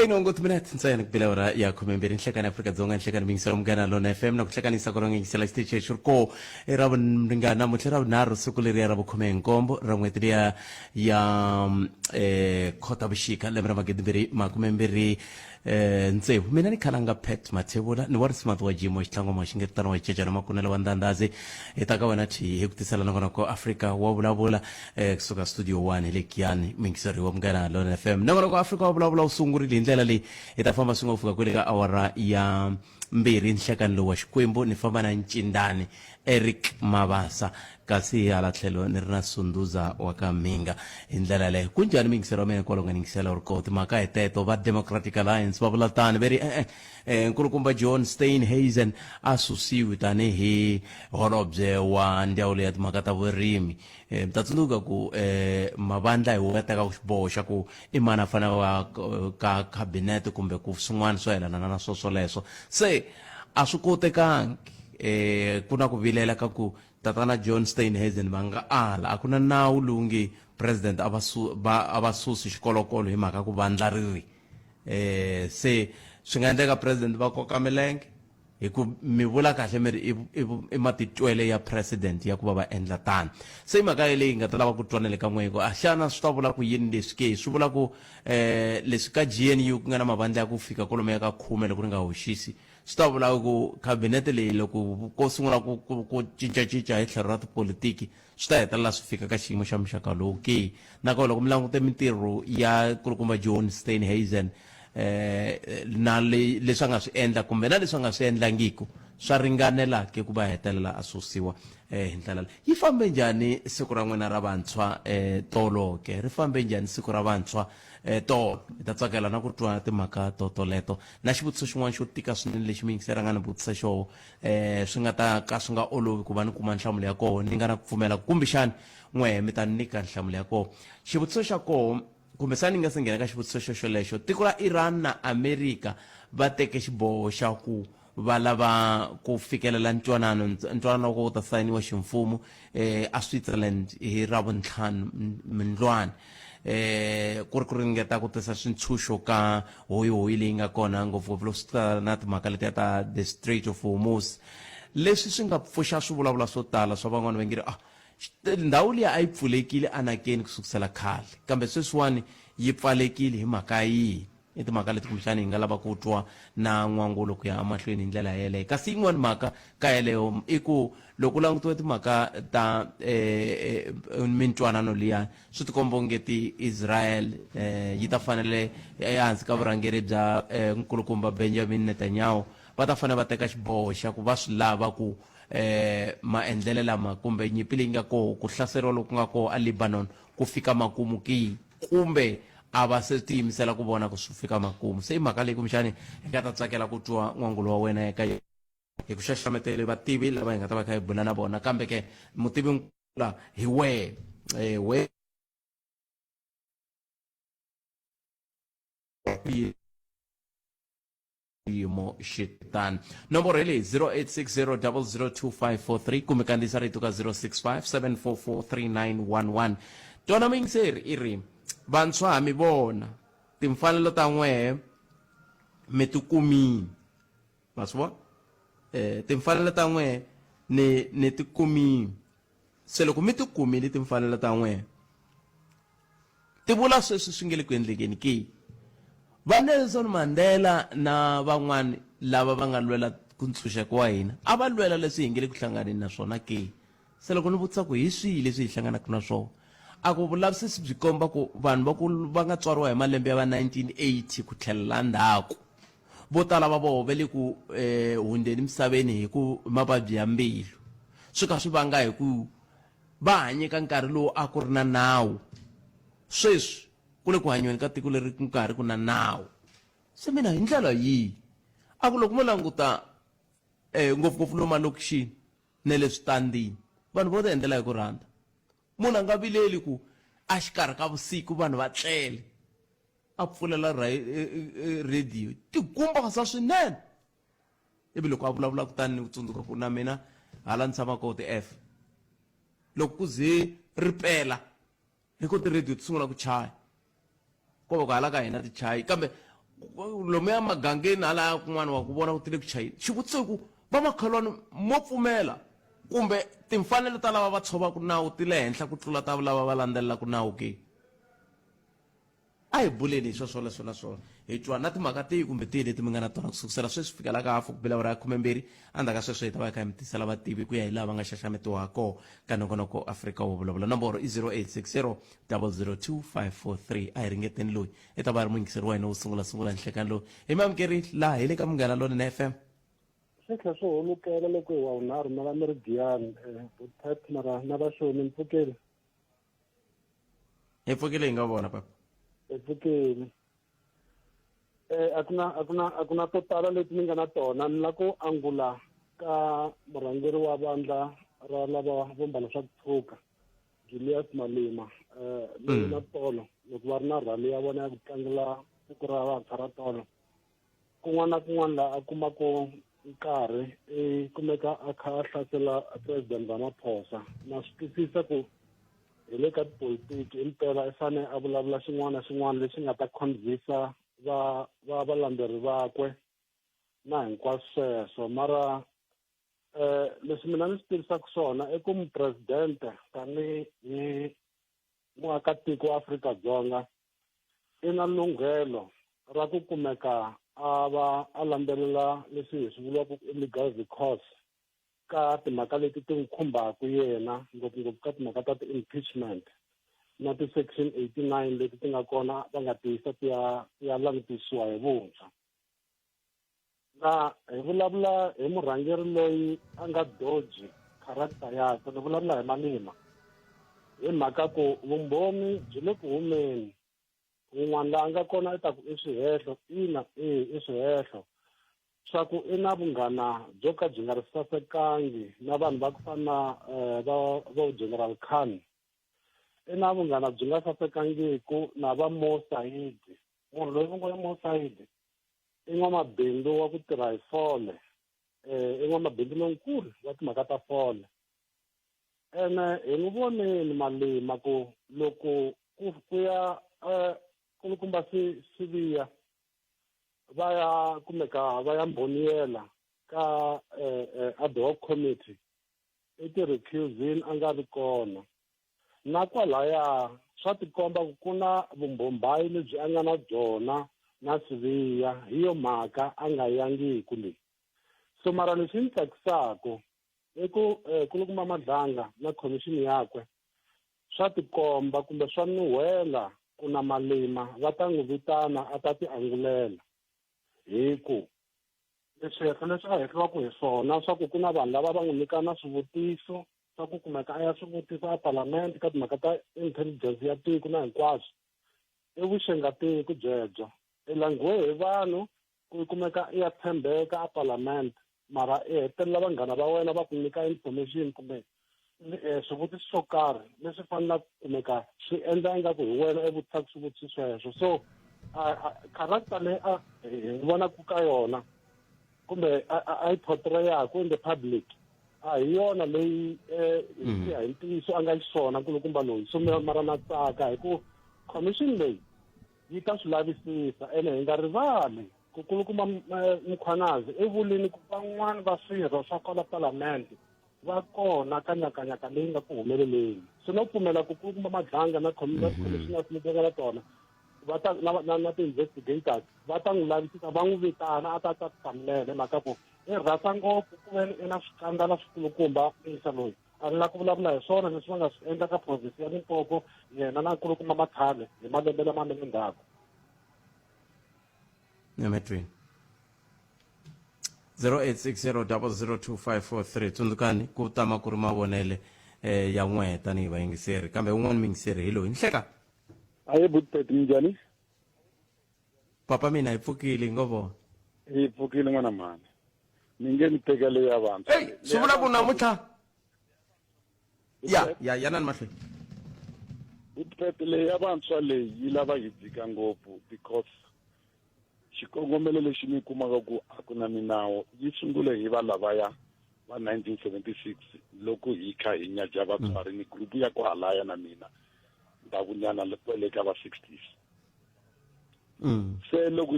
Inongo minutes ntsena kubila ora ya khumemberi nhlekani Afrika Dzonga nhlekani mingisela umgana lona FM na kuhlekanisa kona ngisela stage shurko era ringana mutlera naru siku leri ra bukhume nkombo ra n'weti ya khota bushika lemra magediberi makumemberi ntsevu mina ni khalanga pet mathebula ni wari smart wa jimo xitlango maxingetano wa cecana makunela wa ndandazi etaka wena thi hi ku tisela na ko Africa wa vulavula kusuka studio 1 le Kiani mingiseri wa mgana lona FM na ko Africa wa vulavula usungurile ndlela leyi ta famba swingo fika kwele ka awara ya mbirhi nhlekani lowa xikwembu ni famba na Ncindani Eric Mabasa kasi hala tlhelo ni rina Sunduza wa ka Minga hi ndlela leyi kunjani mingisero wa mina kwalonga ningisela urikoti maka heteto va Democratic Alliance va vula tani veri nkulukumba John Steenhuisen asusiwi tani hi holobye wa ndzawulo ya timhaka ta vurimi ta tsundzuka ku mavandla hi wona teka xiboho xa ku i mani a fanele wa ka cabinet kumbe ku swin'wana swo yelana na swoswoleswo se a swi kotekangi kuna ku vilela ka ku tatana John Steenhuisen va nga ala a ku na nawu lungi president abasusi xikolokolo hi mhaka ku vandla riri se swi nga endleka president va koka milenge hi ku mi vula kahle mi ri i matitwele ya president ya ku va endla tani se hi mhaka leyi nga ta lava ku twanela ka n'weko a xana swi ta vula ku yini leswi ke swi vula ku leswi ka GNU ku nga na mavandla ya ku fika kolomo ya ka 10 loko ri nga hoxisi swi ta vula ku cabinet leyi loko ko sungula ku cincacinca hi tlhelo ra tipolitiki swi ta hetelela swi fika ka xiyimo xa muxaka lowu ke nakona loko mi langute mintirho ya nkulukumba John Steenhuisen na leswi nga swi endla kumbe na leswi nga swi endlangiku swa ringanela ke ku va hetelela asusiwa hi ndlela yi fambe njhani siku ra n'wina ra vantshwa tolo ke ri fambe njhani siku ra vantshwa tolo hi ta tsakela na ku twa timhaka toleto na xivutiso xin'wana xo tika swinene lexi mi yingisera nga ni vutisa xo swi nga ta ka swi nga olovi ku va ni kuma nhlamulo ya koho ni nga na ku pfumela kumbexani n'wehe mi ta nyika nhlamulo ya koho xivutiso xa koho kumbe sani nga se nghena ka xivutiso xolexo tiko ra Iran na America va teke xiboho xa ku va lava ku fikelela ntwanano wo ta sayiniwa ximfumo a Switzerland hi Ravuntlhanu Mndlwana ku ri ku ringeta ku tisa swintshunxo ka hoyi leyi nga kona ngopfungopfu loko swi na timhaka letiya ta the Strait of Hormuz leswi swi nga pfuxa swivulavula swo tala swa van'wana va nge ndhawu leyi a yi pfulekile anakeni kusukusela khale kambe sweswiwani yi pfalekile hi mhaka yihi i timhaka leti kumbexani hi nga lava ku twa na n'wangulo ku ya emahlweni hi ndlela yeleyo kasi yin'wana mhaka ka yeleyo i ku loko u langutiwe timhaka ta mintwanano liyani swi tikomba ongeti Israel yi ta fanele ehansi ka vurhangeri bya nkulukumba Benjamin Netanyahu va ta fanele va teka xiboho xa ku va swi lava ku maendlele lama kumbe nyimpi leyi nga koho ku hlaseriwa loku nga koho eLebanon ku fika makumu ki kumbe a va se tiyimisela ku vona ku swi fika makumu se i mhaka leyi kumbexani hi nga ta tsakela ku twa n'wangulo wa wena eka hi ku xaxametele vativi lava hi nga ta va kha hi bula na vona kambe ke mutivi nkula hi wehe yimo xitani nomboro hi leyi 0860002543 kumbe kandziyisa rito ka 0657443911 twana mingiseri i ri vantshwa mi vona timfanelo ta n'wehe mi tikumini ma swi vona timfanelo ta n'wehe ni tikumini se loko mi tikumile timfanelo ta n'wehe ti vula sweswi swi nge le ku endlekeni ke va Nelson Mandela na van'wana lava va nga lwela ku ntshunxeko wa hina a va lwela leswi hi nge le ku hlanganeni na swona ke se loko ni vutisa ku hi swihi leswi hi hlanganaka na swona a ku vulavisisi byi komba ku vanhu va nga tswariwa hi malembe ya va 1980 ku tlhelela ndzhaku vo tala va voho ve le ku hundzeni misaveni hi ku mavabyi ya mbilu swi ka swi vanga hi ku va hanye ka nkarhi lowu a ku ri na nawu sweswi ku le ku hanyweni ka tiko leri ku nkarhi ku na nawu se mina hi ndlela yihi a ku loko mo languta ngopfungopfu lomu malokixini na le switandini vanhu vo ta endlela hi ku rhandza munhu a nga vileli ku a xikarhi ka vusiku vanhu va tlele a pfulela radio ti gumbasa swinene ivi loko a vulavula kutani ni ku tsundzuka ku na mina hala ni tshama koho ti-F loko ku ze ripela hi ku ti-radio ti sungula ku chaya ko va hala ka hina tichayi kambe lomuya magangeni hala kun'wana wa ku vona ku tile ku chayini xivutiso ku va makhalwani mo pfumela kumbe timfanelo ta lava va tshovaka nawu ti le henhla ku tlula ta lava va landzelelaka nawu ke a hi buleni hi sweswoleswo na swona hi twa na timhaka tihi kumbe tihi leti mi nga na tona kusukusela sweswi fikela ka hafu ku bila ra 12 endzhaku ka sweswo hi ta va hi kha hi mi tisela vativi ku ya hi lava nga xaxametiwako ka nongonoko Afrika wo vulavula nomboro i 0860 002 543 a hi ringeteni loyi i ta va ri muyingiseri wa hina wo sungula nhlekani lowu hi mamukeri laha hi le ka Munghana Lonene FM swi tlhela swi holukela loko wa unharhu na va mi ri giyani butet na va xoni mpfukeli hi pfukile hi nga vona papa mpfukeli a ku na to tala leti ni nga na tona ni la ku angula ka murhangeri wa vandla ra lava vo mbala swa ku tshuka Julius Malema leyi na tolo loko va ri na rhali ya vona ya ku tlangela siku ra vantshwa ra tolo kun'wana na kun'wana laha a kumako nkarhi kumeka a kha a hlasela president Ramaphosa na swi twisisa ku hi le ka tipolitiki impela i fanele a vulavula xin'wana na xin'wana lexi nga ta convince valandzeleri vakwe na hinkwaswo sweswo mara leswi mina ni swi tivisaka swona i ku mupresidente tanihi muakatiko wa Afrika-Dzonga i na lunghelo ra ku kumeka a landzelela leswi hi swi vulaka illegal recourse ka timhaka leti ti n'wi khumbaka yena ngopfungopfu ka timhaka ta ti-impeachment na ti-section 89 leti ti nga kona va nga tiyisa ti ya langutisiwa hi vuntshwa na hi vulavula hi murhangeri loyi a nga doji character yakwe ni vulavula hi Malema hi mhaka ku vumbhoni byi le ku humeni un'wana laha nga kona i ta ku i swihehlo ina i swihehlo swa ku i na vunghana byo ka byi nga ri sasekangi na vanhu va ku fana va General Khan i na vunghana byi nga sasekangiku na va Mo Said munhu loyi va ngo Mo Said i n'wamabindzu wa ku tirha hi fole i n'wamabindzu lonkulu wa timhaka ta fole ene hi n'wi voneni Malema ku loko ku ya kulukumba siviya va ya kumeka va ya mboniyela ka ad hoc committee i ti-recusing a nga vi kona na kwalaya swa tikomba ku na vumbhombayi lebyi a nga na byona na siviya hi yo mhaka a nga yangiku leyi so mara leswi ni tsakisaka i ku kulukumba Madlanga na khomixini yakwe swa tikomba kumbe swa nuhwela ku na Malema va ta n'wi vitana a ta ti angulela hi ku leswi leswi a hehliwaka hi swona swa ku na vanhu lava va n'wi nyikana swivutiso swa ku kumeka a ya swivutiso a palamende ka timhaka ta intelligence ya tiko na hinkwaswo i vuxengatiko byebyo i langhiwe hi vanhu ku kumeka i ya tshembeka a palamende mara i hetelela vanghana va wena va ku nyika information kumbe swivutiso swo karhi leswi fanelaka kumeka swi endla ingaku hi wena i vutisaka swivutiso sweswo so character leyi hi vonaku ka yona kumbe a yi portrayaka in the public a hi yona leyi hi ntiyiso a nga xiswona nkulukumba loyi so mara na tsaka hi ku commission leyi yi ta swi lavisisa ene hi nga rivali ku kulukumba Mkhwanazi i vulini ku van'wani va swirho swa kwala palamende va kona ka nyakanyaka leyi nga ku humeleleni so no pfumela ku kulukumba Madlanga na commissioners leti nga na tona va ta na ti-investigators va ta n'wi lavisisa va n'wi vitana a ta hlamulele mhaka ku i rhasa ngopfu ku veni i na swikandala swikulukumba isa loyi a ri la ku vulavula hi swona leswi va nga swi endla ka province ya Limpopo yena na nkulukumba Mathale hi malembe lama ni ndzhaku Nemetwini 0860002543 tsundzukani ku tama ku ri mavonele ya n'we tanihi vayingiseri kambe un'wana muyingiseri hi loyi nhleka aye butet minjhani papa mina hi pfukile ngo vona hi pfukile n'wana mani ni nge ni teka leyi ya vantshwa swi vula ku namuntlha ya nani mahlweni butet leyi ya vantshwa leyi yi lava yi dzika ngopfu because xikongomelo lexi ni kumaka ku a ku na minawu yi sungule hi va lavaya va 1976 loko hi kha hi nyaja vatswari ni grupu ya ku halaya na mina ndavunyana le ka va 60s se loko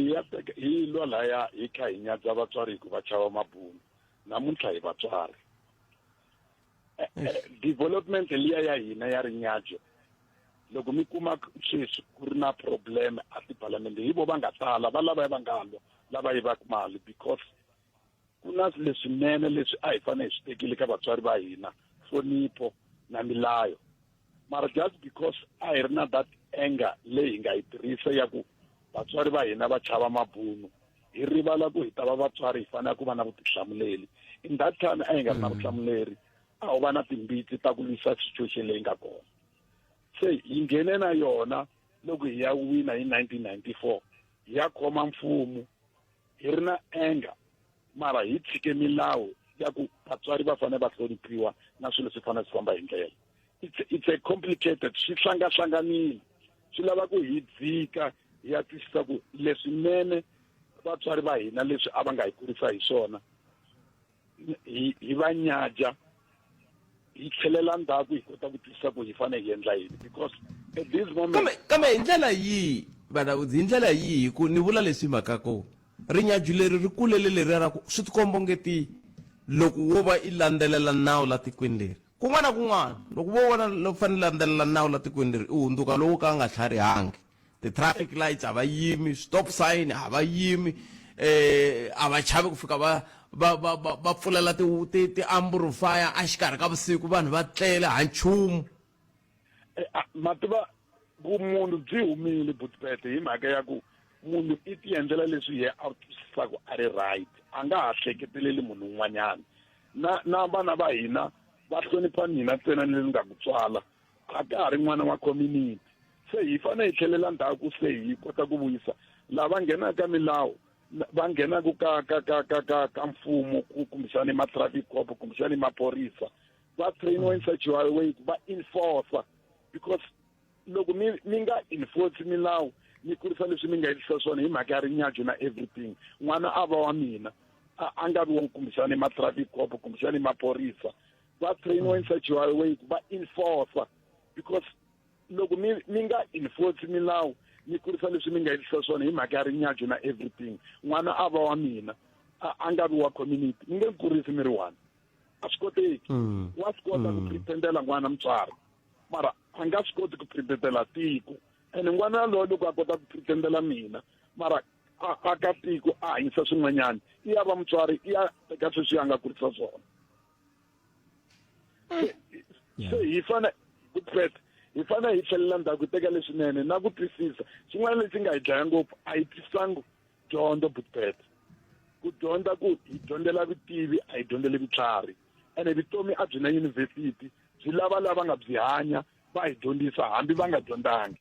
hi lo laya hi kha hi nyadza vatswari ku va chava mabunu namuntlha hi vatswari development liya ya hina ya rinyadzo loko mi kuma sweswi ku ri na problem a tiparliament hi vo va nga tala va lava va nga lwa lava yivaka mali because ku na leswinene leswi a hi fanele hi swi tekile ka vatswari va hina hlonipho na milayo mara just because a hi ri na that anger leyi hi nga yi tirhisa ya ku vatswari va hina va chava mabunu hi rivala ku hi ta va vatswari hi fanele ku va na vutihlamuleri in that time a hi nga ri na vutihlamuleri a ho va na timbitsi ta ku lwisa situation leyi nga kona se hi nghene na yona loko hi ya wina hi 1994 hi ya khoma mfumo hi ri na anger mara hi tshike milawu ya ku vatswari va fanele va hloniphiwa na swilo swi fanele swi famba hi ndlela it's a complicated swi hlangahlanganile swi lava ku hi dzika hi ya twisisa ku leswinene vatswari va hina leswi a va nga hi kurisa hi swona hi va nyadya hi tlhelela ndzhaku hi kota ku twisisa ku hi fanele hi endla yini because at this moment kambe hi ndlela yihi valawudzi hi ndlela yihi ku ni vula leswi makako rinyadyo leri ri kulele leri ra ku swi tikomba ngeti loko wo va i landzelela nawu la tikweni leri kun'wana na kun'wana loko vo vona loko fanele landzelela nawu la tikweni leri u hundzuka lowu ka nga tlharihangi ti-traffic lights a va yimi stop sign a va yimi a va chavi ku fika va pfulela ti-amplifier a xikarhi ka vusiku vanhu va tlela ha nchumu mativa vumunhu byi humile butipete hi mhaka ya ku munhu i ti endlela leswi ye a twisisaka a ri right a nga ha hleketeleli munhu un'wanyana na vana va hina va hlonipha mina ntsena ni nga ku tswala a ka ha ri n'wana wa community se hi fanele hi tlhelela ndzhaku se hi kota ku vuyisa lava nghenaka milawu va nghenaka ka mfumo kumbexani ma-traffic cop kumbexani maphorisa va trainiwa in such a way va enforcer because loko mi nga enforce milawu ni kurisa leswi mi nga endlisa swona hi mhaka ya rinyadyo na everything n'wana a va wa mina a nga vi wa kumbexani ma-traffic cop kumbexani maphorisa va trainiwa in such a way va enforcer because loko mi nga enforce milawu ni kurisa leswi mi nga endlisa swona hi mhaka ya rinyadyo na everything n'wana a va wa mina a nga vi wa community mi nge kurisi mi ri one a swi koteki wa swi kota ku pretendela n'wana mutswari mara a nga swi koti ku pretendela tiko ene n'wana loyi loko a kota ku pretendela mina mara a ka tiko a hanyisa swin'wanyana i ya va mutswari i ya teka sweswi a nga kurisa swona se hi fanele hi fanele hi tlhelela ndzhaku hi teka leswinene na ku twisisa xin'wana lexi nga hi dlaya ngopfu a hi twisangi dyondzo butipete ku dyondza ku hi dyondzela vutivi a hi dyondzele vutlhari ene vutomi a byi na yunivhesiti byi lava nga byi hanya va hi dyondzisa hambi va nga dyondzangi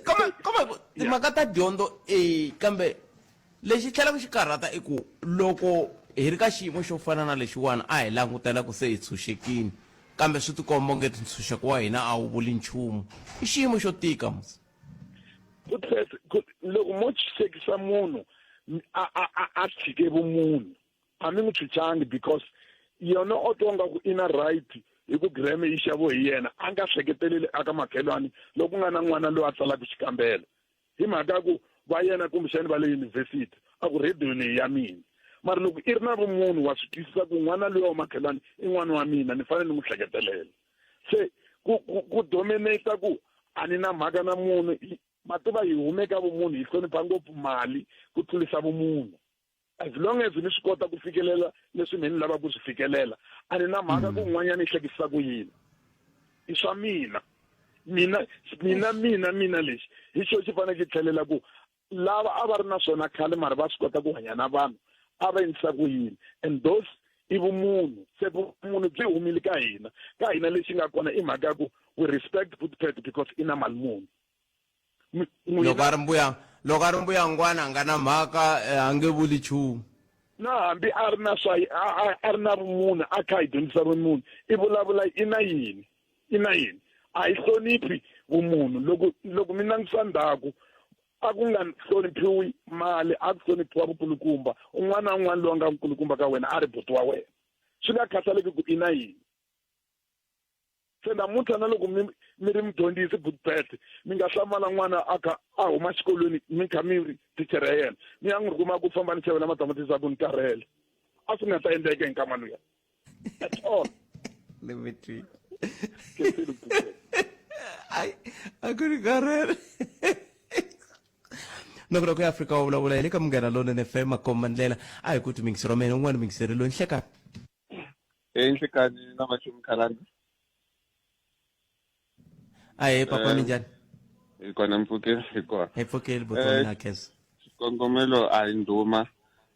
kambe timhaka ta dyondzo kambe lexi tlhelaka xi karhata i ku loko hi ri ka xiyimo xo fana na lexiwani a hi langutela ku se hi tshunxekile kambe swi tikomba ngeti ntshunxeko wa hina a wu vuli nchumu i xiyimo xo tika musi loko mo chisekisa munhu a tshike vumunhu a mi n'wi chuchangi because yona o twonga ku i na right hi ku greme yi xavo hi yena a nga hleketeleli aka makhelwani loko nga na n'wana loyi a tsalaka xikambelo hi mhaka ku va yena kumbexani va le yunivhesiti a ku radio leyi ya mina mara loko i ri na vumunhu wa swi twisisa ku n'wana loyi wa makhelwani i n'wana wa mina ni fanele ni n'wi hleketelela se ku dominata ku a ni na mhaka na munhu mativa hi humeka vumunhu hi hlonipha ngopfu mali ku tlurisa vumunhu as long as ni swi kota ku fikelela leswi ni lava ku swi fikelela a ni na mhaka ku n'wanyana i hlekisisa ku yini i swa mina lexi hi xo xi fanele ki tlhelela ku lava a va ri na swona khale mara va swi kota ku hanya na vanhu a va endlisa ku yini and those i vumunhu se vumunhu byi humile ka hina lexi nga kona i mhaka ya ku we respect Butipete because i na mali muni loko a ri mbuyangwana a nga na mhaka a nge vuli nchumu na hambi a ri na a ri na vumunhu a kha hi dyondzisa vumunhu i vulavula i na yini a hi hloniphi vumunhu loko mi langutisa ndhaku a ku nga hloniphiwi mali a ku hloniphiwa vukulukumba un'wana na un'wana loyi a nga vukulukumba ka wena a ri buti wa wena swi nga khataleki ku i na yini se namuntlha na loko mi ri mudyondzisi Boetpert mi nga hlamala n'wana a kha a huma xikolweni mi kha mi ri tichere ya yena mi ya n'wi ri kuma ku famba ni chevela matamatisi a ku ni karhele a swi nga ta endleka hi nkama luya at all let me treat Khensile Boetpert. ai a ku ri karhele loko loko Afrika wa vulavula hi le ka Munghana Lonene FM Makomba Ndlela a hi ku ti mingisiro mena un'wana mingiseri lo nhleka enhlekani na machumi khalanga a hi papa minjani hi kona mpfukeni hi kona hi pfukeli botoni na khensa xikongomelo a hi ndhuma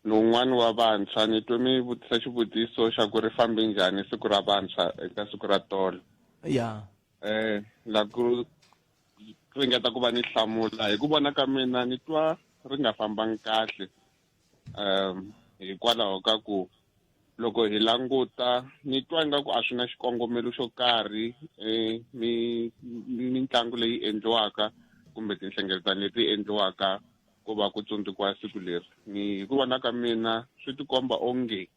ni wun'wana wa vantshwa ni twe mi vutisa xivutiso xa ku ri fambe njhani siku ra vantshwa eka siku ra tolo ya la ku ringeta ku va ni hlamula hi ku vona ka mina ni twa ri nga fambangi kahle hikwalaho ka ku loko hi languta ni twa ingaku a swi na xikongomelo xo karhi mitlangu leyi endliwaka kumbe tinhlengeletano leti endliwaka ku va ku tsundzukiwa siku leri ni hi ku vona ka mina swi tikomba onge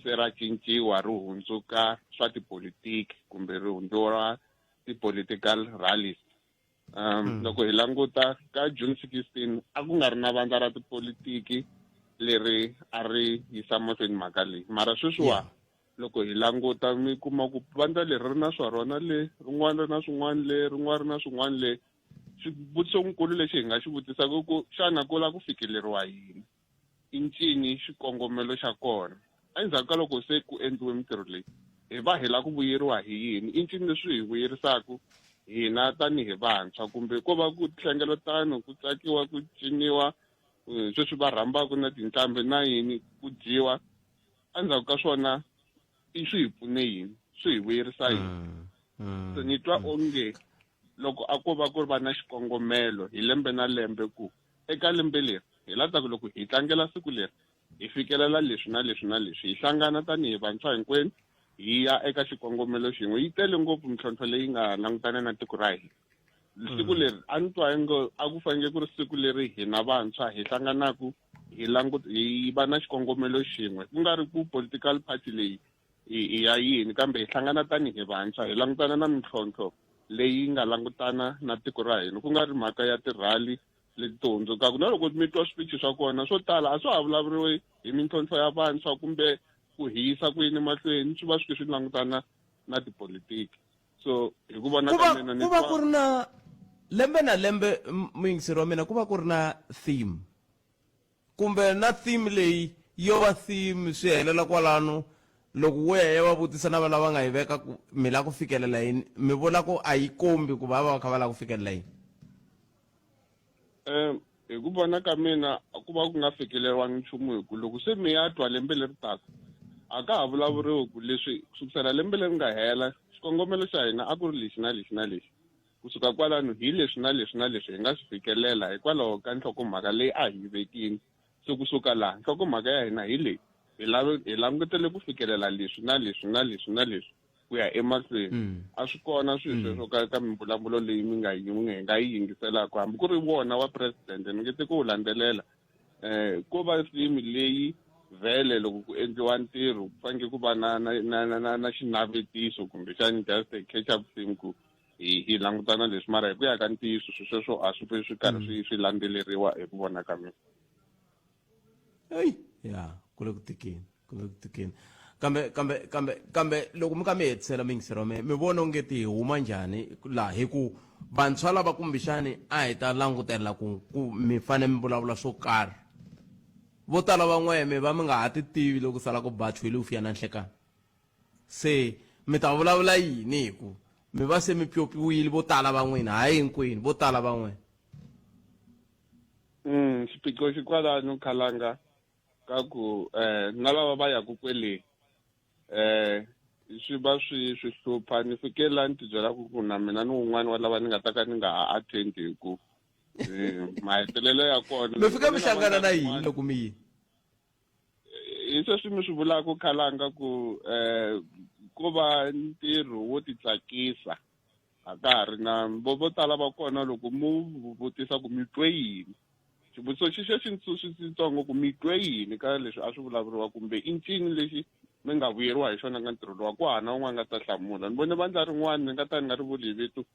se ra cinciwa ri hundzuka swa tipolitiki kumbe ri hundziwa ti-political rallies loko hi languta ka June 16 a ku nga ri na vandla ra tipolitiki leri a ri yisa mahlweni mhaka leyi mara sweswiwa loko hi languta mi kuma ku vandla leri ri na swa rona le rin'wana ri na swin'wana le rin'wana ri na swin'wana le xivutisonkulu lexi hi nga xi vutisaka ku xana ku la ku fikeleriwa yini i ncini xikongomelo xa kona endzhaku ka loko se ku endliwe mintirho leyi hi va hi la ku vuyeriwa hi yini i ncini leswi hi vuyerisaka hina tanihi vantshwa kumbe ko va ku hlengeletano ku tsakiwa ku ciniwa sweswi va rhambaka na tinqambi na yini ku dyiwa endzhaku ka swona i swi hi pfune yini swi hi vuyerisa yini so ni twa onge loko a ko va ku va na xikongomelo hi lembe na lembe ku eka lembe leri hi lata ku loko hi tlangela siku leri hi fikelela leswi na leswi na leswi hi hlangana tanihi vantshwa hinkwenu hi ya eka xikongomelo xin'we yi tele ngopfu mintlhontlho leyi nga langutana na tiko ra hina siku leri a ni twa ingo a ku fanele ku ri siku leri hina vantshwa hi hlanganaku hi va na xikongomelo xin'we ku nga ri ku political party leyi hi ya yini kambe hi hlangana tanihi vantshwa hi langutana na mintlhontlho leyi nga langutana na tiko ra hina ku nga ri mhaka ya tirhali leti to hundzukaka na loko mi twa swiphichi swa kona swo tala a swa ha vulavuriwi hi mintlhontlho ya vantshwa kumbe ku hisa ku yini mahlweni swi va swi swi langutana na tipolitiki so hi ku vona ka mina ni ku va ku ri na lembe na lembe muyingiseri wa mina ku va ku ri na theme kumbe na theme leyi yo va theme swi helela kwalano loko wo ya va vutisa na lava nga yi veka ku mi la ku fikelela yini mi vula ku a yi kombi ku va kha va la ku fikelela yini hi ku vona ka mina ku va ku nga fikeleriwangi nchumu hi ku loko se mi ya twa lembe leri taka a ka ha vulavuriwi ku leswi kusukela lembe leri nga hela xikongomelo xa hina a ku ri lexi na lexi na lexi kusuka kwalano hi leswi na leswi na leswi hi nga swi fikelela hikwalaho ka nhlokomhaka leyi a hi vekini so kusuka laha nhlokomhaka ya hina hi leyi hi langutele ku fikelela leswi na leswi na leswi na leswi ku ya emahlweni a swi kona swilo sweswo ka mimbulavulo leyi mi nga yi yingiselaka hambi ku ri vona wa president ni nge te ku wu landzelela ko va theme leyi vhele loko ku endliwa ntirho ku fanele ku va na xinavetiso kumbe xani just a catch up theme ku hi langutana leswi mara hi ku ya ka ntiyiso sweswo a swi swi karhi swi landzeleriwa hi ku vona ka mina ya ku le ku tikeni kambe loko mi ka mi hetisela mingisero mi vona ongeti hi huma njhani laha hi ku vantshwa lava kumbexani a hi ta langutela ku mi fane mi vulavula swo karhi vo tala van'weme va mi nga ha ti tivi loko sala ku bathwile u fiya na nhlekani se mi ta vulavula yini hi ku mi va se mi pyopiwile vo tala van'wini hayi hinkwini vo tala van'wini xiphiqo xi kwalano khalanga ka ku na lava va yaku kwele swi va swi hlupha ni fikela ni tibyela ku na mina ni wun'wana wa lava ni nga ta ka ni nga ha attend hi ku mahetelelo ya kona mi fika mi hlangana na yini loko mi yini hi sweswi mi swi vulaka khalanga ku ko va ntirho wo titsakisa a ka ha ri na vo tala va kona loko mu vutisa ku mi twe yini xivutiso xi xintsongo ku mi twe yini ka leswi a swi vulavuriwa kumbe i ncini lexi mi nga vuyeriwa hi xona ka ntirho lowa ku hana un'wana nga ta hlamula ni vone vandla rin'wana ni nga ta ni nga ri vuli hi vito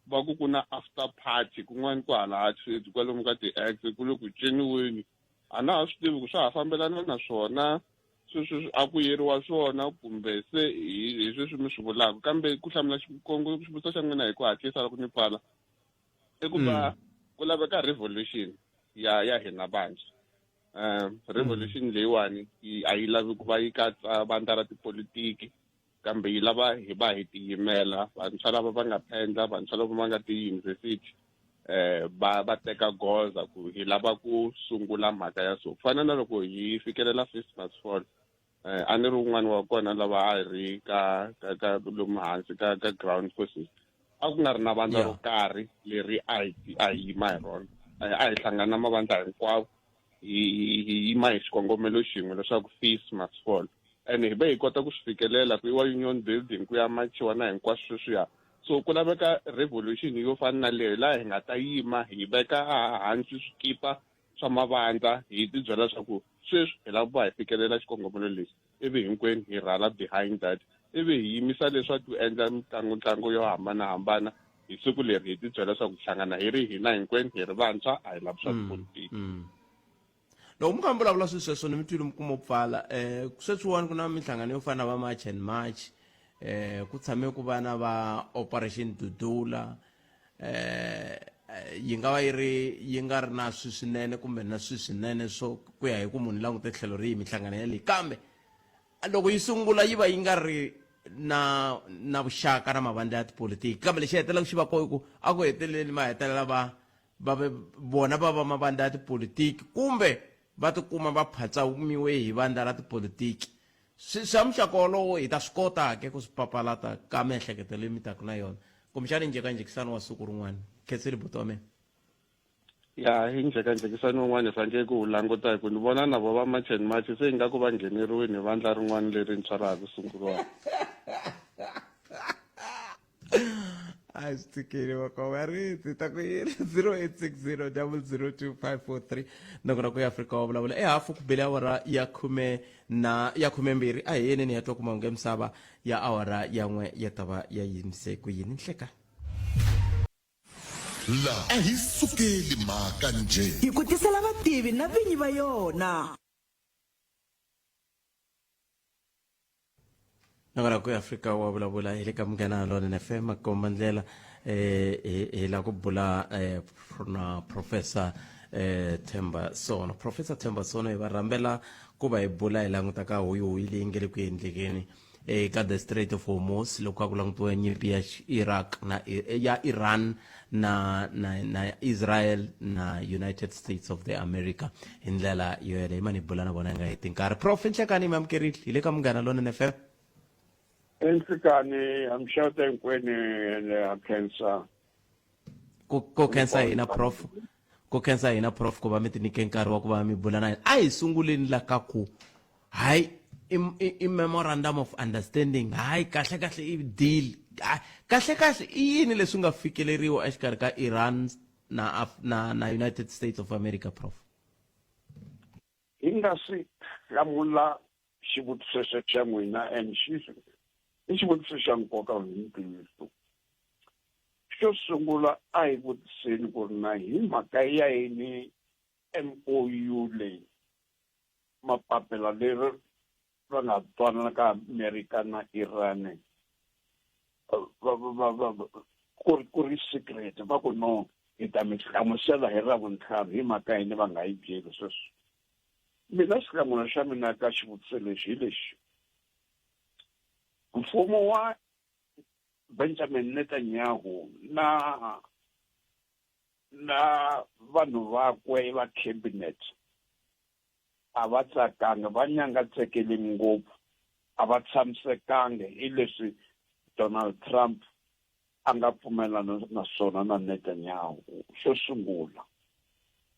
va ku na after party kun'wana ku hala sweswi kwalomu ka ti-ex ku le ku ciniweni a na ha swi tivi ku swa ha fambelana na swona sweswi a ku yeriwa swona kumbe se hi sweswi mi swi vulaka kambe ku hlamula xivutiso xa n'wina hi ku hatlisa loko ni pfala i ku va ku laveka revolution ya hina vantshwa revolution leyiwani a yi lavi ku va yi katsa vandla ra tipolitiki kambe yi lava hi va hi tiyimela vantshwa lava va nga pendla vantshwa lava va nga tiyunivhesiti va teka goza ku hi lava ku sungula mhaka ya so ku fana na loko hi fikelela Christmas fall a ni ri un'wana wa kona lava a hi ri ka lomu hansi ka ground forces a ku nga ri na vandla ro karhi leri a hi yima hi rona a hi hlangana na mavandla hinkwawo hi yima hi xikongomelo xin'we leswaku fees must fall and hi hi kota ku swi fikelela ku iwa union building ku ya machiwa na hinkwaswo sweswiya so ku laveka revolution yo fana na leyo laha hi nga ta yima hi veka hansi swikipa swa mavandla hi ti byela leswaku sweswi hi lava ku va hi fikelela xikongomelo lexi ivi hinkwenu hi rhala behind that ivi hi yimisa leswaku ku endla mitlangu yo hambanahambana hi siku leri hi ti byela leswaku hlangana hi ri hina hinkwenu hi ri vantshwa a hi lavi swa tipolitiki loko mi kha mi vulavula swilo sweswo ni mi twile mi kuma pfala sweswiwani ku na mihlangano yo fana na va march and march ku tshame ku va na va operation dudula yi nga va yi nga ri na swi swinene kumbe na swi swinene swo ku ya hi ku munhu langute tlhelo rihi mihlangano ya leyi kambe loko yi sungula yi va yi nga ri na vuxaka na mavandla ya tipolitiki kambe lexi hetelelaka xi va koho ku a ku heteleleni ma hetelela vona va va mavandla ya tipolitiki kumbe va tikuma va phatsamiwe hi vandla ra tipolitiki swa muxaka wolowo hi ta swi kota ke ku swi papalata ka miehleketo leyi mi taka na yona kumbexani njhekanjhekisano wa siku rin'wana khetseli buti wa mina ya hi njhekanjhekisano wun'wana hi fanekele ku wu languta hi ku ni vona na vo va march and march se hi nga ku va ngheneriweni hi vandla rin'wana lerintshwa ra ha ku sunguriwaka a swi tikeli vakawari ta ku yini 0860 nakona ku ya afrika wa vulavula ehafu ku bele awara ya khumembirhi a hi yeneni ya twa ku mahungu ya misava ya awara yan'we ya ta va ya yimise ku yini nhleka laha a hi sukeli mhaka nje hi ku tisela vativi na vinyi va yona nakona ku afrika wa vulavula hi le ka Munghana Lonene FM komba ndlela hi la ku bula na professor Themba Sono hi va rhambela ku va hi bula hi languta ka huyi leyi nge le ku endlekeni eka the Strait of Hormuz loko ku langutiwa nyimpi ya Iran na Israel na United States of the America hi ndlela yo yeleyo mani bula na vona nga heti nkarhi prof nhlekani mi amukerile hi le ka Munghana Lonene FM enhlikani amshata hinkwenu ya cancer ko cancer hina prof ku va mi tinike nkarhi wa ku va mi bula na yena a hi sunguleni la ka ku hayi i memorandum of understanding hayi kahle i deal kahle i yini leswi nga fikeleriwa exikarhi ka Iran na United States of America prof hi nga si hlamula xivutiso xa n'wina and i xivutiso xa nkoka hi ntiyiso xo sungula a hi vutiseni ku ri na hi mhaka ya yini MOU leyi mapapila leri va nga twanana ka America na Iran ku ri secret va ku no hi ta mi hlamusela hi ravuntlhanu hi mhaka yini va nga yi byeli sweswo mina xihlamulo xa mina ka xivutiso lexi hi lexi mfumo wa Benjamin Netanyahu na vanhu vakwe va cabinet a va tsakanga va nyangatsekele ngopfu a va tshamisekanga hi leswi Donald Trump a nga pfumelana na swona na Netanyahu xo sungula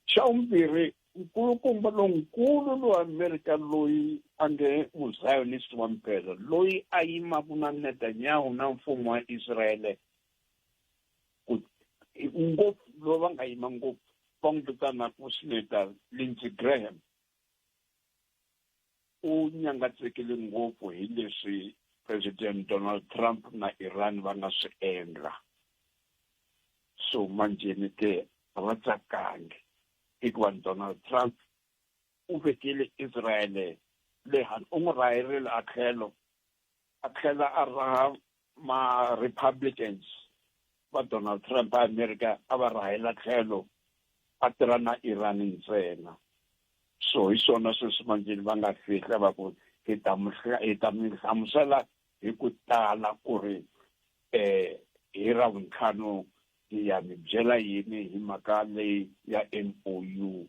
xa vumbirhi nkulukumba lonkulu lowa America loyi a nge muzionist wa mpela loyi a yimaku na Netanyahu na mfumo wa Israel ngopfu lowu va nga yima ngopfu va n'wi vitana ku senator Lindsey Graham u nyangatsekile ngopfu hi leswi President Donald Trump na Iran va nga swi endla. So manjeni ke a va tsakangi hikuva Donald Trump u vekile Israel lehan u n'wi raherile a tlhela a raha ma-Republicans va Donald Trump a America a va rahela tlhelo a tirha na Iran ntsena. So hi swona sweswi manjeni va nga fihla va ku hi ta mi hlamusela hi ku tala ku ri hi ravuntlhanu hi ya mi byela yini hi mhaka leyi ya MOU.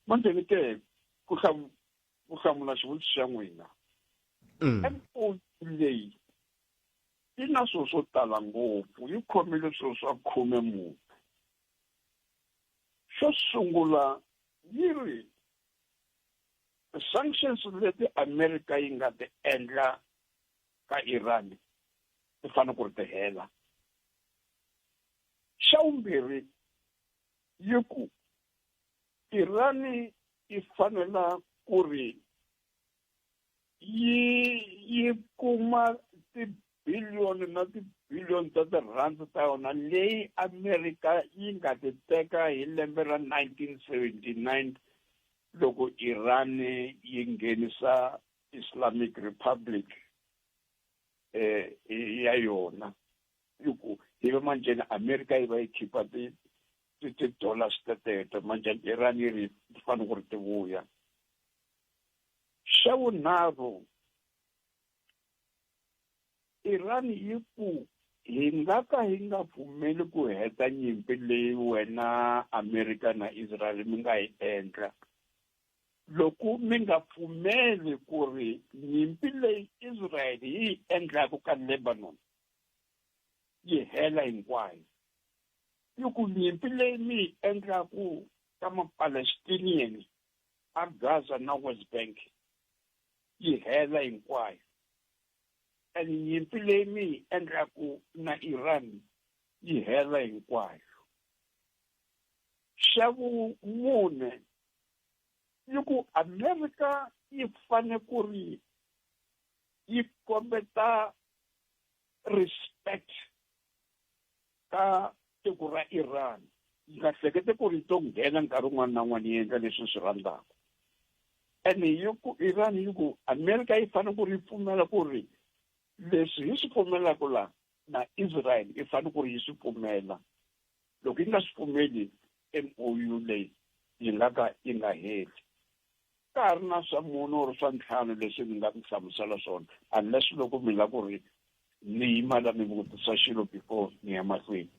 Manjeni ke ku hlamula xivutiso xa n'wina. MOU leyi yi na swilo swo tala ngopfu, yi khomile swilo swa 14. Xo sungula yi ri sanctions leti America yi nga ti endla ka Iran ti fanele ku ri ti hela. Xa vumbirhi yi ku Iran yi fanela ku ri yi kuma ti-billion na ti-billion ta tirhandi ta yona leyi America yi nga ti teka hi lembe ra 1979 loko Iran yi nghenisa Islamic Republic ya yona. Hi va manjeni America yi va yi khipa ti-dollars teteto manjeni Iran yi ri fanele ku ri ti vuya. Xa vunharhu Iran yi ku hi nga ka hi nga pfumeli ku heta nyimpi leyi wena America na Israel mi nga yi endla. Loko mi nga pfumeli ku ri nyimpi leyi Israel yi endlaka ka Lebanon yi hela hinkwayo. Yi ku nyimpi leyi mi yi endlaku ka ma-Palestinian a Gaza na West Bank yi hela hinkwayo. And nyimpi leyi mi yi endlaku na Iran yi hela hinkwayo. Xa vumune yi ku America yi fanele ku ri yi kombeta respect ka tiko ra Iran. Yi nga hlekete ku ri to nghena nkarhi wun'wana na wun'wana yi endla leswi swi rhandzaka. And yi ku Iran yi ku America yi fanele ku ri yi pfumela ku ri leswi hi swi pfumelaka la na Israel yi fanele ku ri yi swi pfumela. Loko yi nga swi pfumeli MOU leyi yi nga ka yi nga heli. Ka ha ri na swa mune or swa ntlhanu leswi ni nga ku hlamusela swona unless loko mi lava ku ri ni yima la mi vutisa xilo before ni ya mahlweni.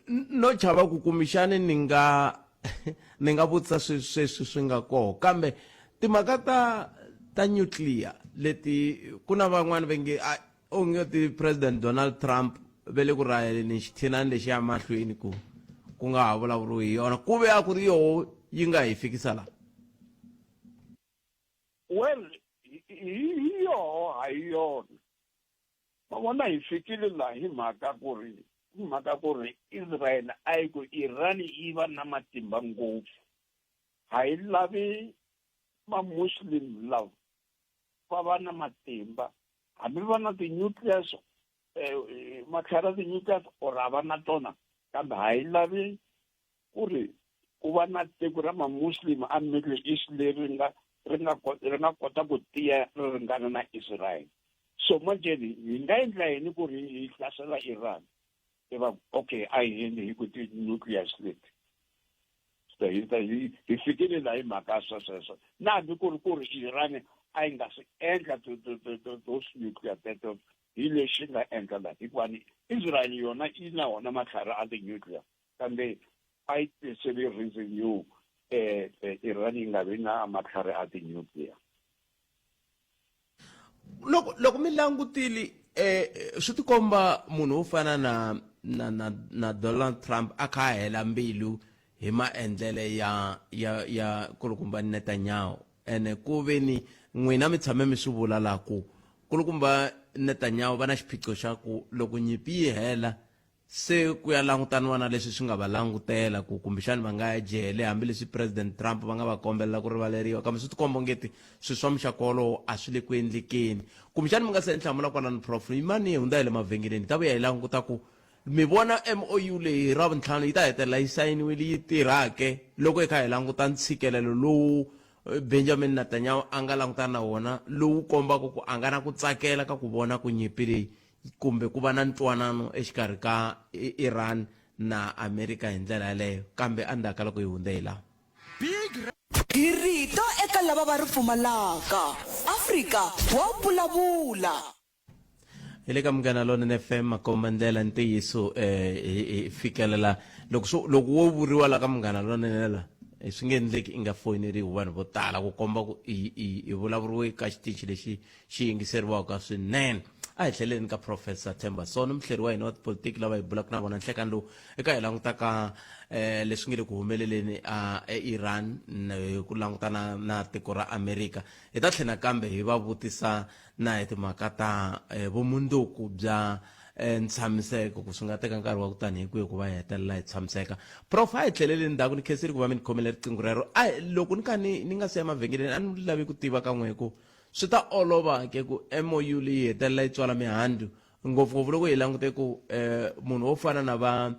No chava ku kumixani ni nga vutisa sweswi swi nga koho kambe timhaka ta nuclear leti ku na van'wani va nge onge ti President Donald Trump ve le ku raheleni xithinani lexi ya mahlweni ku nga ha vulavuriwi hi yona ku ve a ku ri yoho yi nga hi fikisa la. Well hi yoho a hi yona ma vona hi fikile la hi mhaka ku ri Israel a yi ku Iran yi va na matimba ngopfu. A hi lavi ma-Muslim lava va va na matimba hambi va na ti-nucleus matlhari ya ti-nucleus or a va na tona kambe a hi lavi ku ri ku va na tiko ra ma-Muslim a Middle East leri ri nga kota ku tiya ri ringana na Israel. So manjeni hi nga endla yini ku ri hi hlasela Iran okay a hi yini hi ku ti-nucleus leti. Hi fikile la hi mhaka sweswo na hambi ku ri Iran a yi nga swi endla those nuclear teto hi lexi nga endla la hikuva Israel yona yi na wona matlhari a ti-nuclear kambe a yi tiseli reason yo Iran yi nga vi na matlhari a ti-nuclear. Loko mi langutile swi tikomba munhu wo fana na Donald Trump a kha hela mbilu hi maendlele ya kulukumba Netanyahu ene ku ve ni n'wina mi tshame mi swi vula la ku kulukumba Netanyahu va na xiphiqo xa ku loko nyimpi yi hela se ku ya langutaniwa na leswi swi nga va langutela ku kumbexani va nga ya jele hambileswi president Trump va nga va kombelela ku rivaleriwa kambe swi tikomba ngeti swi swa muxaka wolowo a swi le ku endlekeni kumbexani mi nga se nhlamulela kwanani prof yimani hi hundza hi le mavhengeleni hi ta vuya hi languta ku mi vona MOU leyi ravuntlhanu yi ta hetelela yi sayiniwile yi tirhake loko hi kha hi languta ntshikelelo lowu Benjamin Netanyahu a nga langutana na wona lowu kombaka ku a nga na ku tsakela ka ku vona ku nyimpi leyi kumbe ku va na ntwanano exikarhi ka Iran na Amerika hi ndlela yaleyo kambe andaka loko hi hundze hi laha hi rito eka lava va ri pfumalaka Afrika wa vulavula hi le ka Munghana Lonene FM makomba ndlela ntiyiso hi fikelela loko wo vuriwa la ka Munghana Lonene la swi nge endleki i nga foyineriwi vanhu vo tala ku komba ku i vulavuriwe ka xitichi lexi xi yingiseriwaka swinene a hi tlheleni ka Professor Themba Sono muhleri wa hina wa tipolitiki lava hi bulaka na vona nhlekani lowu eka hi langutaka leswi nge le ku humeleleni eIran ku langutana na tiko ra Amerika hi ta tlhela kambe hi va vutisa na hi timhaka ta vumunduku bya ntshamiseko ku swi nga teka nkarhi wa ku tani hi kwihi ku va hi hetelela hi tshamiseka prof a hi tlheleleni ndzhaku ni khensiri ku va mi ni khomele riqingho rero loko ni kha ni nga se ya mavhengeleni a ni lavi ku tiva ka n'we ku swi ta olova ke ku MOU leyi hetelela yi tswala mihandzu ngopfungopfu loko hi langute ku munhu wo fana na va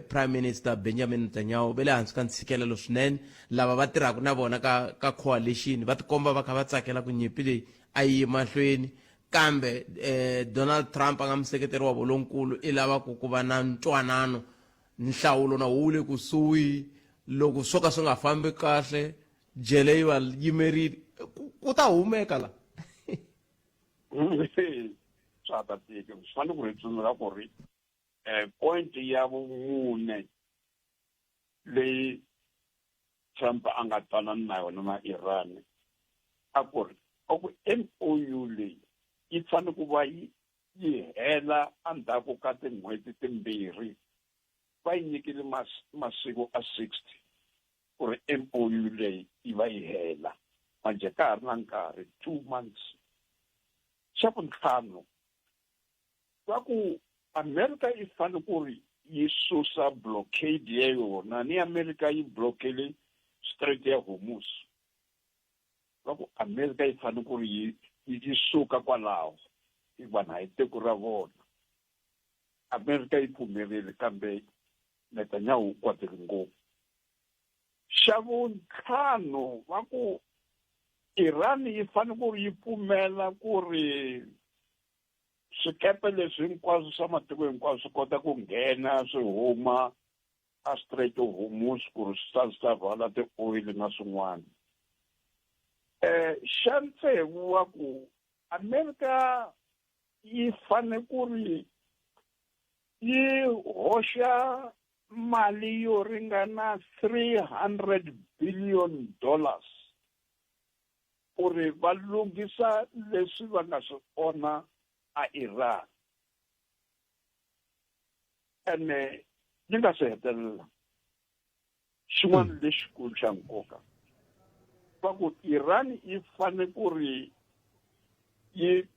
Prime Minister Benjamin Netanyahu ve le hansi ka ntshikelelo swinene lava va tirhaka na vona ka coalition va tikomba va kha va tsakela ku nyimpi leyi a yi mahlweni kambe Donald Trump a nga museketeri wa volonkulu i lava ku va na ntwanano nhlawulo na wu le kusuhi loko swo ka swi nga fambi kahle jele yi va yimerile ku ta humeka la swa ta tika swi fanele ku ri tsundzuka ku ri point ya vumune leyi Trump a nga twanani na yona na Iran a ku ri MOU leyi yi fanele ku va yi hela endzhaku ka tin'hweti timbirhi va yi nyikile masiku a 60 ku ri MOU leyi yi va yi hela manje ka ha ri na nkarhi 2 months xa vuntlhanu va ku Amerika yi fanele ku ri yi susa blockade ya yona ni Amerika yi blockele Strait ya Hormuz va ku Amerika yi fanele ku ri yi suka kwalaho hikuva na hi tiko ra vona Amerika yi pfumerile kambe Netanyahu u kwatile ngopfu xa vuntlhanu va ku Iran yi fanele ku ri yi pfumela ku ri swikepe leswi hinkwaswo swa matiko hinkwaswo swi kota ku nghena swi huma a Strait of Hormuz ku ri swi ta rhwala ti-oil na swin'wana xa ntsevu wa ku Amerika yi fanele ku ri yi hoxa mali yo ringana $300 billion ku ri va lunghisa leswi va nga swi ona a Iran ene ni nga se hetelela xin'wana lexikulu xa nkoka va ku Iran yi fanele ku ri yi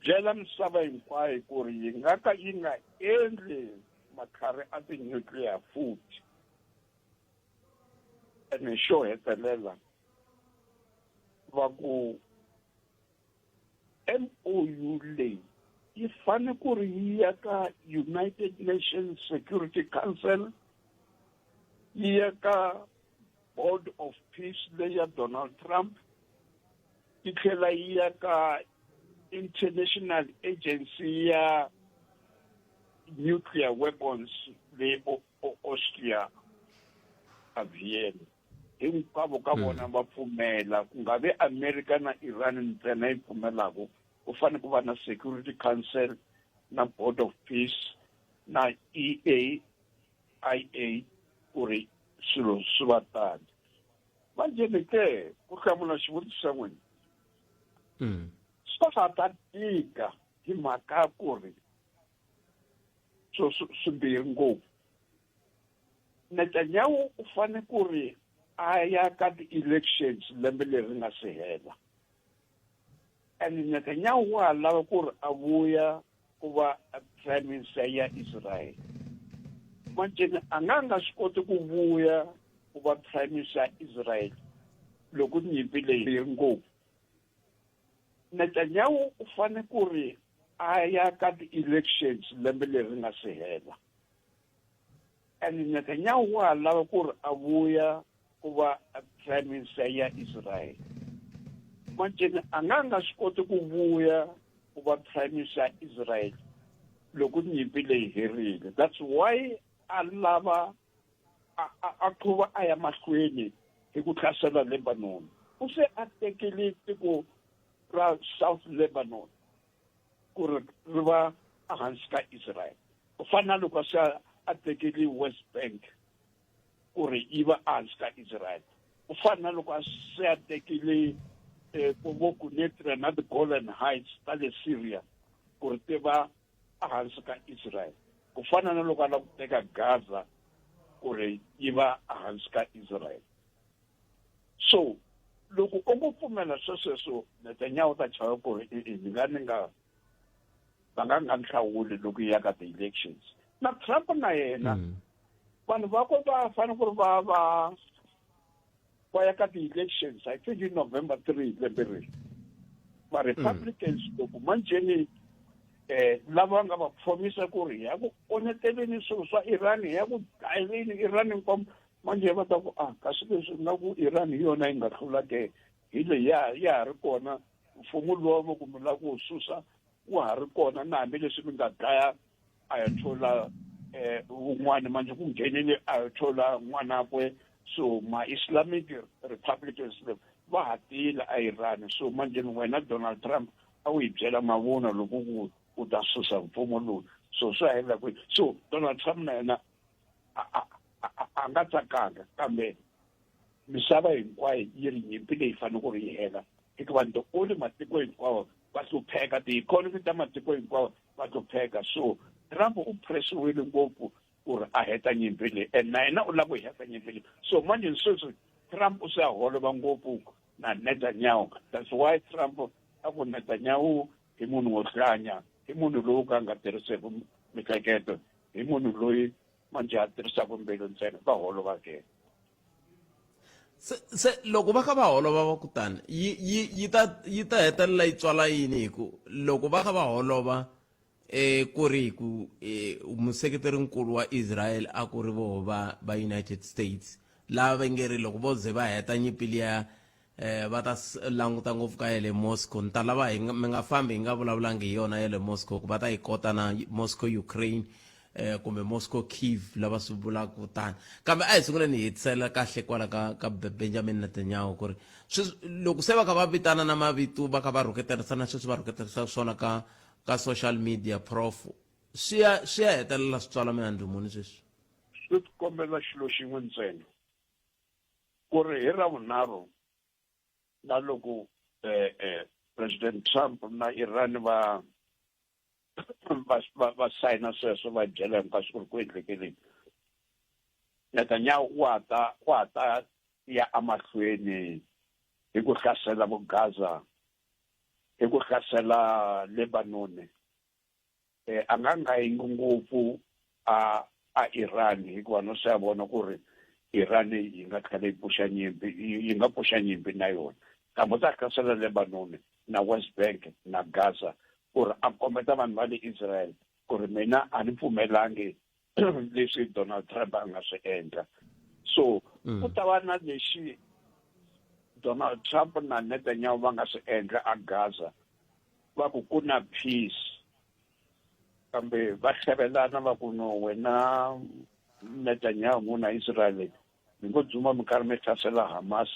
byela misava hinkwayo ku ri yi nga ka yi nga endli matlhari a ti-nuclear futhi ene xo hetelela va ku MOU leyi yi fanele ku ri yi ya ka United Nations Security Council yi ya ka Board of Peace leyi ya Donald Trump yi tlhela yi ya ka International Agency ya Nuclear Weapons leyi Austria a Vienna hinkwavo ka vona va pfumela ku nga vi Amerika na Iran ntsena yi pfumelaka ku fanele ku va na Security Council na Board of Peace na EAIA ku ri swilo swi va tani manjeni ke ku hlamula xivutiso xa n'wina swa ta tika hi mhaka ku ri swimbirhi ngopfu Netanyahu u fanele ku ri a ya ka ti-elections lembe leri nga si hela and Netanyahu wa lava ku ri a vuya ku va prime minister ya Israel manjeni a nga swi koti ku vuya ku va prime minister ya Israel loko nyimpi leyi ngopfu Netanyahu u fane ku ri a ya ka ti-elections lembe leri nga si hela and Netanyahu wa lava ku ri a vuya ku va prime minister ya Israel manjeni a nga swi koti ku vuya ku va prime minister ya Israel loko nyimpi leyi herile. That's why a lava a qhuva a ya mahlweni hi ku hlasela Lebanon. U se a tekele tiko ra South Lebanon ku ri va ehansi ka Israel. Ku fana loko se a tekele West Bank ku ri yi va ehansi ka Israel. Ku fana loko se a tekele Kunetra na the Golan Heights ta le Syria ku ri ti va ehansi ka Israel. Ku fana na loko a lava ku teka Gaza ku ri yi va ehansi ka Israel. So loko u ngo pfumela sweswo Netanyahu ta chava ku ri va nga nhlawuli loko yi ya ka ti-elections. Na Trump na yena vanhu va ko va fanele ku ri va ya ka ti-elections I think in November 3 lembe ri va Republicans loko manjeni lava nga va promisa ku ri ya ku oneteleni swilo swa Iran ya ku dlayeleni Iran hinkwamo manje va ta ku kasi leswi nga ku Iran hi yona yi nga hlula ke hi leyi ya ha ri kona mfumo lowo kumbe la ku susa wa ha ri kona na hambileswi mi nga dlaya Ayatollah un'wana manje ku nghenile Ayatollah n'wanakwe so ma-Islamic Republicans va hatile Iran so manje wena Donald Trump a wu hi byela mavunwa loko u ta susa mfumo lowu so swa hela kwihi so Donald Trump na yena a nga tsakanga kambe misava hinkwayo yi ri nyimpi leyi fanele ku ri yi hela hikuva only matiko hinkwawo va hlupheka ti-economy ta matiko hinkwawo va hlupheka so Trump u pressiwile ngopfu ku ri a heta nyimpi leyi and na yena u lava ku heta nyimpi leyi so manje sweswi Trump u se a holova ngopfu na Netanyahu. That's why Trump a ku Netanyahu hi munhu wo hlanya hi munhu loyi ka nga tirhiseki mihleketo hi munhu loyi manje a tirhisaka mbilu ntsena va holova ke se loko va kha va holova va kutani yi ta hetelela yi tswala yini hi ku loko va kha va holova ku ri ku museketeri-nkulu wa Israel a ku ri voho va United States lava va nge ri loko vo ze va heta nyimpi liya va ta languta ngopfu ka ya le Moscow ni ta lava mi nga fambi hi nga vulavulangi hi yona ya le Moscow ku va ta yi kota na Moscow Ukraine kumbe Moscow Kyiv lava swi vulaka kutani kambe a hi sunguleni hi hetisela kahle kwala ka Benjamin Netanyahu ku ri loko se va kha va vitana na mavito va kha va rhuketerisa na sweswi va rhuketerisa swona ka social media prof swi ya hetelela swi tswala mihandzu muni sweswi swi kombela xilo xin'we ntsena ku ri hi ravunharhu na loko President Trump na Iran va sayina sweswo va byela hinkwaswo ku ri ku endlekeleni Netanyahu wa ta ya amahlweni hi ku hlasela vo Gaza hi ku hlasela Lebanon a nga yingi ngopfu a Iran hikuva no se ya vona ku ri Iran yi nga tlhela yi nga puxa nyimpi na yona kambe ta hlasela Lebanon na West Bank na Gaza ku ri a kombeta vanhu va le Israel ku ri mina a ni pfumelangi leswi Donald Trump a nga swi endla so ku ta va na lexi Donald Trump na Netanyahu va nga swi endla a Gaza va ku na peace kambe va hlavelana va ku no wena Netanyahu na Israel mi ngo dzuma mi karhi mi hlasela Hamas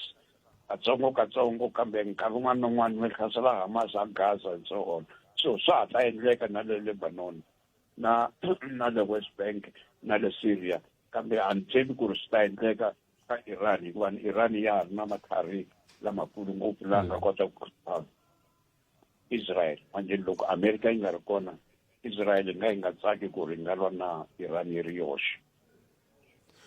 katsongo kambe nkarhi wun'wana na wun'wana mi hlasela Hamas a Gaza and so on so swa ha ta endleka na le Lebanon na le West Bank na le Syria kambe a ni tshembi ku ri swi ta endleka ka Iran hikuva Iran ya ha ri na matlhari lamakulu ngopfu laha nga kota ku Israel manje loko America yi nga ri kona Israel yi nga tsaki ku ri nga lwa na Iran yi ri yoxe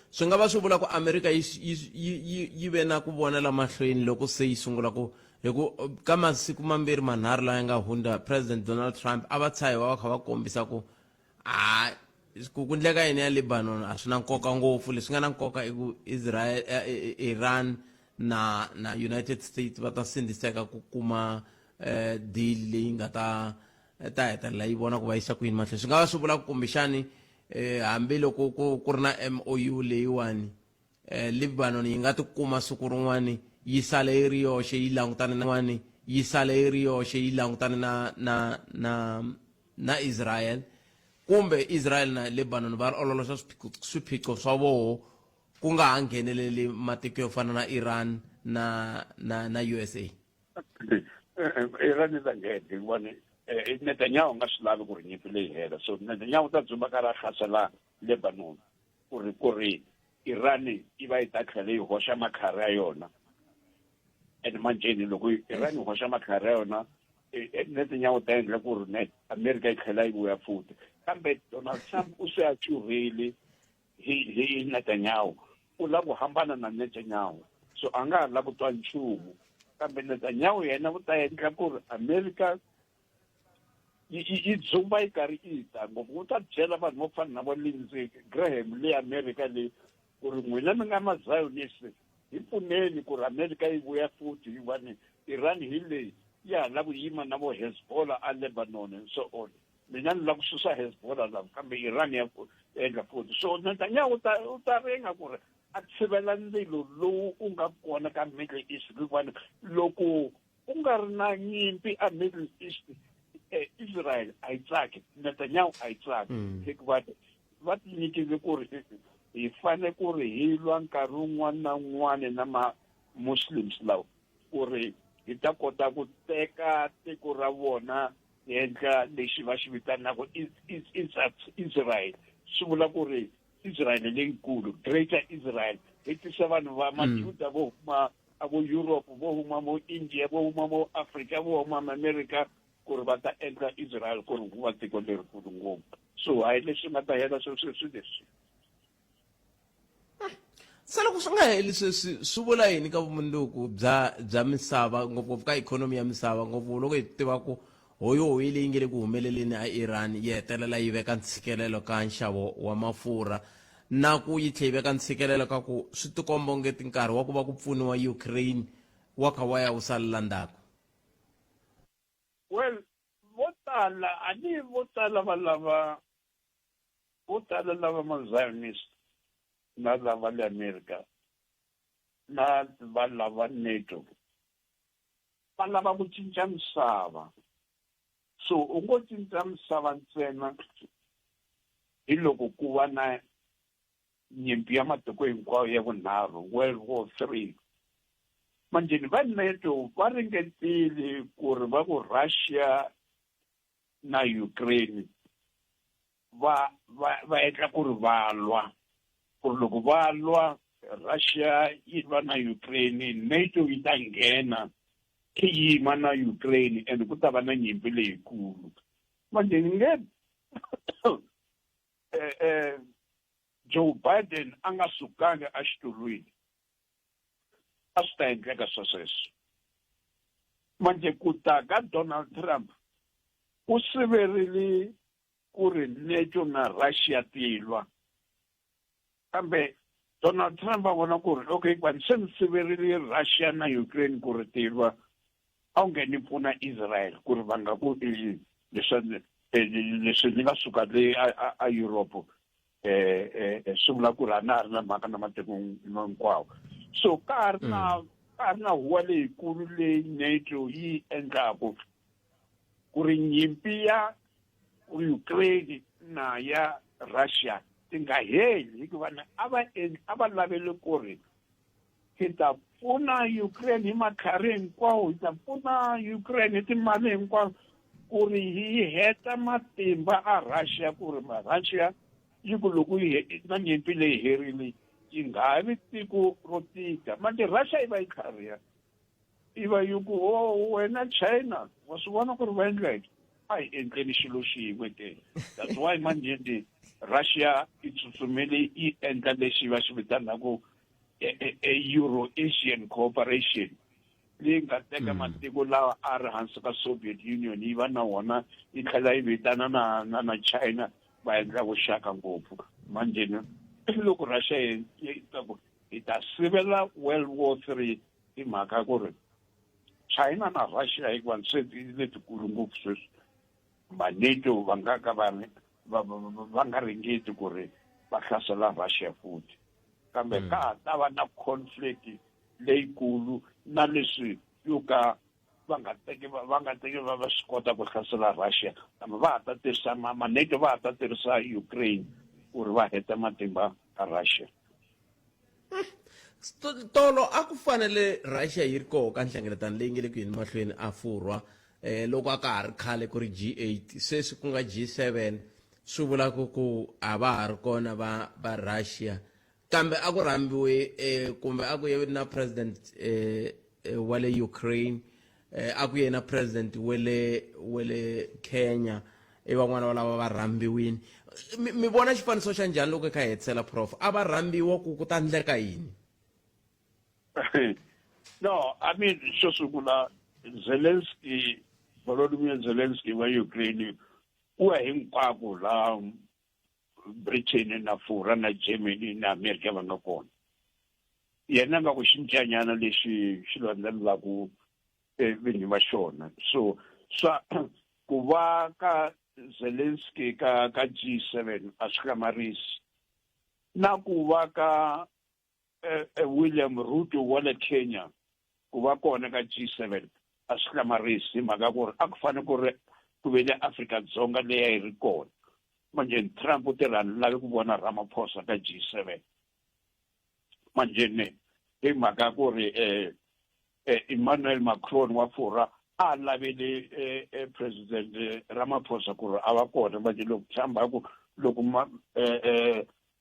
swi nga va swi vula ku America yi ve na ku vonela mahlweni loko se yi sungula ku hiku ka masiku mambirhi manharhu lawa ya nga hundza president Donald Trump a va tshahi va kha va kombisa ku ku endleka yini ya Lebanon a swi na nkoka ngopfu leswi nga na nkoka i ku Iran na United States va ta sindziseka ku kuma deal leyi nga ta hetelela yi vona ku va yisa kwini mahlweni swi nga va swi vula ku kumbexani hambiloko ku ri na MOU leyiwani Lebanon yi nga tikuma siku rin'wani yi sale yi ri yoxe yi langutane na n'wani yi sale yi ri yoxe yi langutane na Israel kumbe Israel na Lebanon va ololoxa swiphiqo swa voho ku nga ha ngheneleli matiko yo fana na Iran na USA. Iran ta nghena hikuva Netanyahu nga swi lavi ku ri nyimpi leyi hela so Netanyahu ta dzumba ka ra khasela Lebanon ku ri Iran yi va yi ta tlhela yi hoxa makhari ya yona and manjeni loko Iran yi hoxa makhari ya yona Netanyahu ta endla ku ri America yi tlhela yi vuya futhi kambe Donald Trump u se a churile hi Netanyahu u lava ku hambana na Netanyahu so a nga ha lava ku twa nchumu kambe Netanyahu yena u ta endla ku ri America yi dzumba yi karhi yi ta ngopfu u ta byela vanhu vo fana na vo Lindsey Graham le America leyi ku ri n'wina mi nga ma-Zionist hi pfuneni ku ri America yi vuya futhi hikuva Iran hi leyi ya ha lava ku yima na vo Hezbollah a Lebanon and so on mina ni lava ku susa Hezbollah lava kambe Iran ya endla futhi so Netanyahu u ta ringa ku ri a tshivela ndzilo lowu u nga kona ka Middle East hikuva loko u nga ri na nyimpi a Middle East Israel a yi tsaki Netanyahu a yi tsaki hikuva va tinyikile ku ri hi fane ku ri hi lwa nkarhi wun'wana na wun'wana na ma-Muslims lawa ku ri hi ta kota ku teka tiko ra vona hi endla lexi va xi vitanaka Israel swi vula ku ri Israel leyikulu Greater Israel hi tisa vanhu va majuda vo huma vo Europe vo huma mo India vo huma mo Africa vo huma America ku ri va ta endla Israel ku ri kuva tiko lerikulu ngopfu so hayi leswi nga ta hela swi leswi se loko swi nga heli swi vula yini ka vumundzuku bya misava ngopfungopfu ka ikhonomi ya misava ngopfu loko hi tiva ku hoyi leyi nge le ku humeleleni a Iran yi hetelela yi veka ntshikelelo ka nxavo wa mafurha na ku yi tlhe yi veka ntshikelelo ka ku swi tikomba ongeti nkarhi wa ku va ku pfuniwa Ukraine wa kha wa ya wu salela ndzhaku. Well, vo tala lava ma-Zionist na lava le America na va lava NATO va lava ku cinca misava so u ngo cinca misava ntsena hi loko ku va na nyimpi ya matiko hinkwayo ya vunharhu World War III manjeni va NATO va ringetile ku ri va ku Russia na Ukraine va endla ku ri va lwa ku ri loko va lwa Russia yi va na Ukraine NATO yi ta nghena yi yima na Ukraine and ku ta va na nyimpi leyikulu manjeni nge Joe Biden a nga sukanga a xitulwini a swi ta endleka sweswo manje ku ta ka Donald Trump u siverile ku ri NATO na Russia tilwa kambe Donald Trump a vona ku ri okay kwani se ni siverile Russia na Ukraine ku ri tilwa a wu nge ni pfuna Israel ku ri va nga ku leswi ni nga suka le a Europe swi vula ku ri a na ha ri na mhaka na matiko hinkwawo so ka ha ri na huwa leyikulu leyi NATO yi endlaku ku ri nyimpi ya Ukraine na ya Russia ti nga heli hikuva a va lavele ku ri hi ta pfuna Ukraine hi makhari hinkwawo hi ta pfuna Ukraine hi timali hinkwawo ku ri hi heta matimba a Russia ku ri Russia yi ku loko na nyimpi leyi herile yi nga ha vi tiko ro tika manje Russia yi va yi tlhariha yi va yi ku wena China wa swi vona ku ri va endleke a hi endleni xilo xin'we ke that's why manje Russia yi tsutsumele yi endla lexi va xi vitanaka Euro-Asian Cooperation leyi nga teka matiko lawa a ri hansi ka Soviet Union yi va na wona yi tlhela yi vitana na China va endla vuxaka ngopfu manjeni loko Russia yi ta ku hi ta sivela World War III hi mhaka ku ri China na Russia hikuva se letikulu ngopfu sweswi NATO va nga ka va nga ringeti ku ri va hlasela Russia futhi kambe ka ta va na conflict leyikulu na leswi yo ka va nga teki va swi kota ku hlasela Russia kambe va ta tirhisa NATO va ta tirhisa Ukraine ku ri va heta matimba ka Russia. Tolo a ku fanele Russia yi ri koho ka nhlengeletano leyi nge le ku yini mahlweni a furwa loko a ka ha ri khale ku ri G8 sweswi ku nga G7 swi vula ku a va ha ri kona va Russia kambe a ku rambiwe kumbe a ku ye na president wa le Ukraine a ku ye na president wa le Kenya van'wana va lava va rambiwini mi vona xifaniso xa njhani loko kha hetisela prof a va rambiwa ku ta ndleka yini? No, I mean, Volodymyr Zelensky wa Ukraine u hinkwako la Britain na fura na Germany na America va nga kona. Yena nga ku xincanyana lexi xi landzelelaku vinyi va xona. So ku va ka Zelensky ka G7 a swi hlamarisi na ku va ka William Ruto wa le Kenya ku va kona ka G7 a swi hlamarisi mhaka ku ri a ku fanele ku ri ku ve le Afrika-Dzonga leyi yi ri kona manje Trump u tirha ni lavi ku vona Ramaphosa ka G7 manje hi mhaka ku ri Emmanuel Macron wa fura a lavele president Ramaphosa ku ri a va kona manje loko Trump a ku loko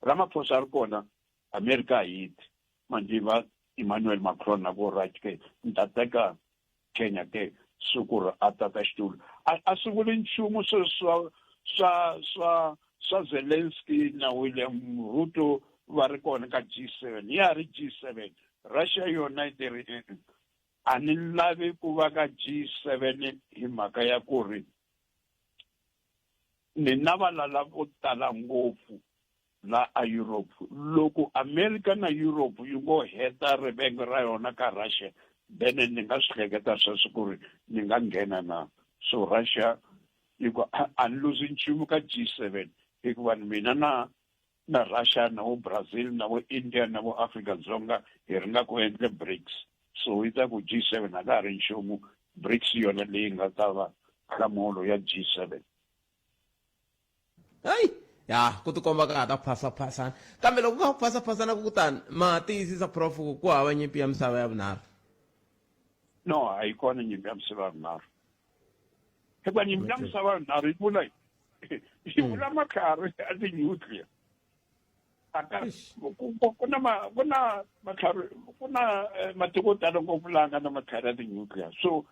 Ramaphosa a ri kona America yi ti manje va Emmanuel Macron na ku right ke ni ta teka Kenya ke siku ri a tata xitulu a swi vuli nchumu swa Zelensky na William Ruto va ri kona ka G7 ya ri G7 Russia yona yi ri a ni lavi ku va ka G7 hi mhaka ya ku ri ni na valala vo tala ngopfu la a Europe loko America na Europe yi ngo heta rivengo ra yona ka Russia then ni nga swi hleketa sweswo ku ri ni nga nghena na so Russia yi ku I'm losing nchumu ka G7 hikuva mina na Russia na vo Brazil na vo India na vo Afrika-Dzonga hi ringa ku endle BRICS so yi ta ku G7 a ka ha ri nchumu BRICS yona leyi nga ta va nhlamulo ya G7. Ya ku tikomba ka ha ta phasana kambe loko ka phasana ku kutani ma tiyisisa prof ku hava nyimpi ya misava ya vunharhu? No, a yi kona nyimpi ya misava ya vunharhu hikuva nyimpi ya misava ya vunharhu yi vula matlhari ya ti-nuclear ku na matiko yo tala ngopfu laha nga na matlhari ya ti-nuclear so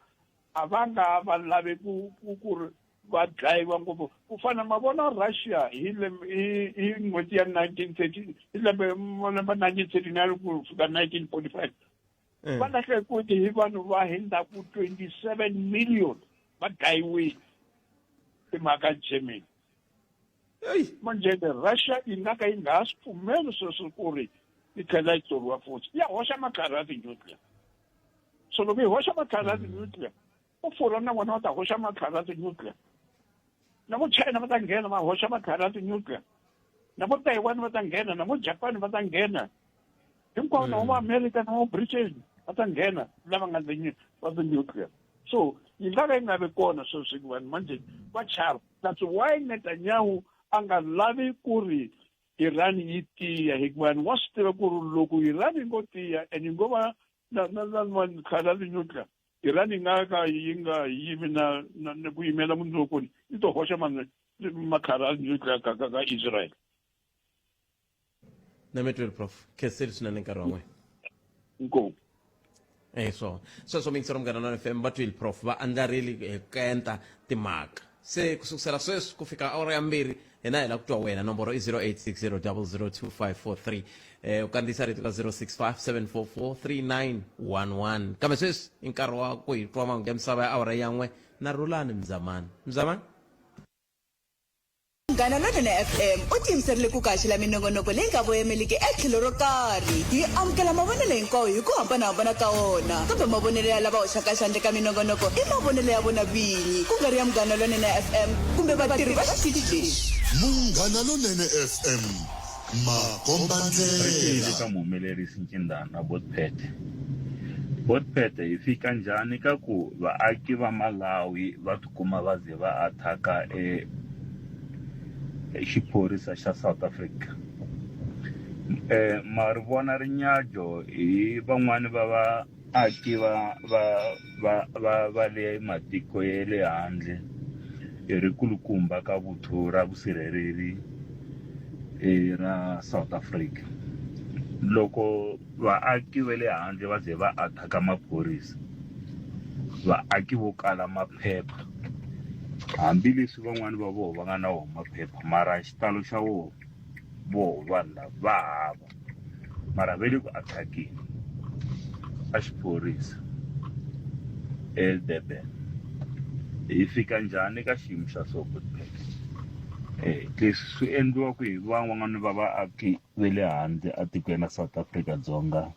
a va nga va lavi ku ri va dlayiwa ngopfu ku fana mavona Russia hi n'hweti ya 1930 hi lembe 1939 ku fika 1945 va lahlekile hi vanhu va hundzaku 27 million va dlayiwile hi mhaka Germany manje Russia yi nga ka yi nga ha swi pfumeli sweswo ku ri yi tlhela yi tsoriwa futhi ya hoxa matlhari ya ti-nuclear so loko yi hoxa matlhari ya ti-nuclear u furha na vona va ta hoxa matlhari ya ti-nuclear na vo China va ta nghena va hoxa matlhari ya ti-nuclear na vo Taiwan va ta nghena na vo Japan va ta nghena hinkwavo na vo America na vo Britain va ta nghena lava nga va ti-nuclear so yi nga ka yi nga vi kona sweswi hikuva manje va chava that's why Netanyahu a nga lavi ku ri Iran yi tiya hikuva wa swi tiva ku ri loko Iran yi ngo tiya and yi ngo va na matlhari ya ti-nuclear Iran yi nga ka yi nga yimi na ku yimela mundzuku yi to hoxa matlhari ya nuclear ka Israel. Na mi twile prof kheseli swinene nkarhi wa n'wina inkomu sweswo mingisero Munghana Lonene FM va twile prof va andlarile hi kenta timhaka se ku sukusela sweswi ku fika awara ya 2 ena hela kutwa wena nomboro i 0860002543 ukandisa rito ka 0657443911 kambe sweswi i nkarhi wa ku hi twa mahungu ya misava ya awara yan'we na Rulani Mzamani. Munghana Lonene FM u tiyimiserile ku kaxela minongonoko leyi nga voyameliki etlhelo ro karhi hi amukela mavonelo hinkwawo hi ku hambanahambana ka wona kambe mavonelo ya lava hoxaka xandla ka minongonoko i mavonelo ya vona vinyi ku nga ri ya Munghana Lonene FM kumbe vatirhi va xitichi lexi. Munghana Lonene FM makombandlela ka muhumelerisi Ncindana Botpete hi fika njhani ka ku vaaki va Malawi va tikuma va ze va athaka xiphorisa xa South Africa. Ma ri vona rinyadzo hi van'wani va vaaki va le matiko ya le handle hi ri kulukumba ka vuthu ra vusirheleri ra South Africa. Loko vaaki va le handle va ze va athaka maphorisa, vaaki vo kala maphepha, hambileswi van'wani va vona va nga na wona maphepha mara xitalo xa vona vanhu lava va hava mara va le ku athakeni a xiphorisa eDurban. Hi fika njhani ka xiyimo xa so Botpete? Leswi swi endliwaka hi van'wani va vaaki va le handle atikweni ra South Afrika-Dzonga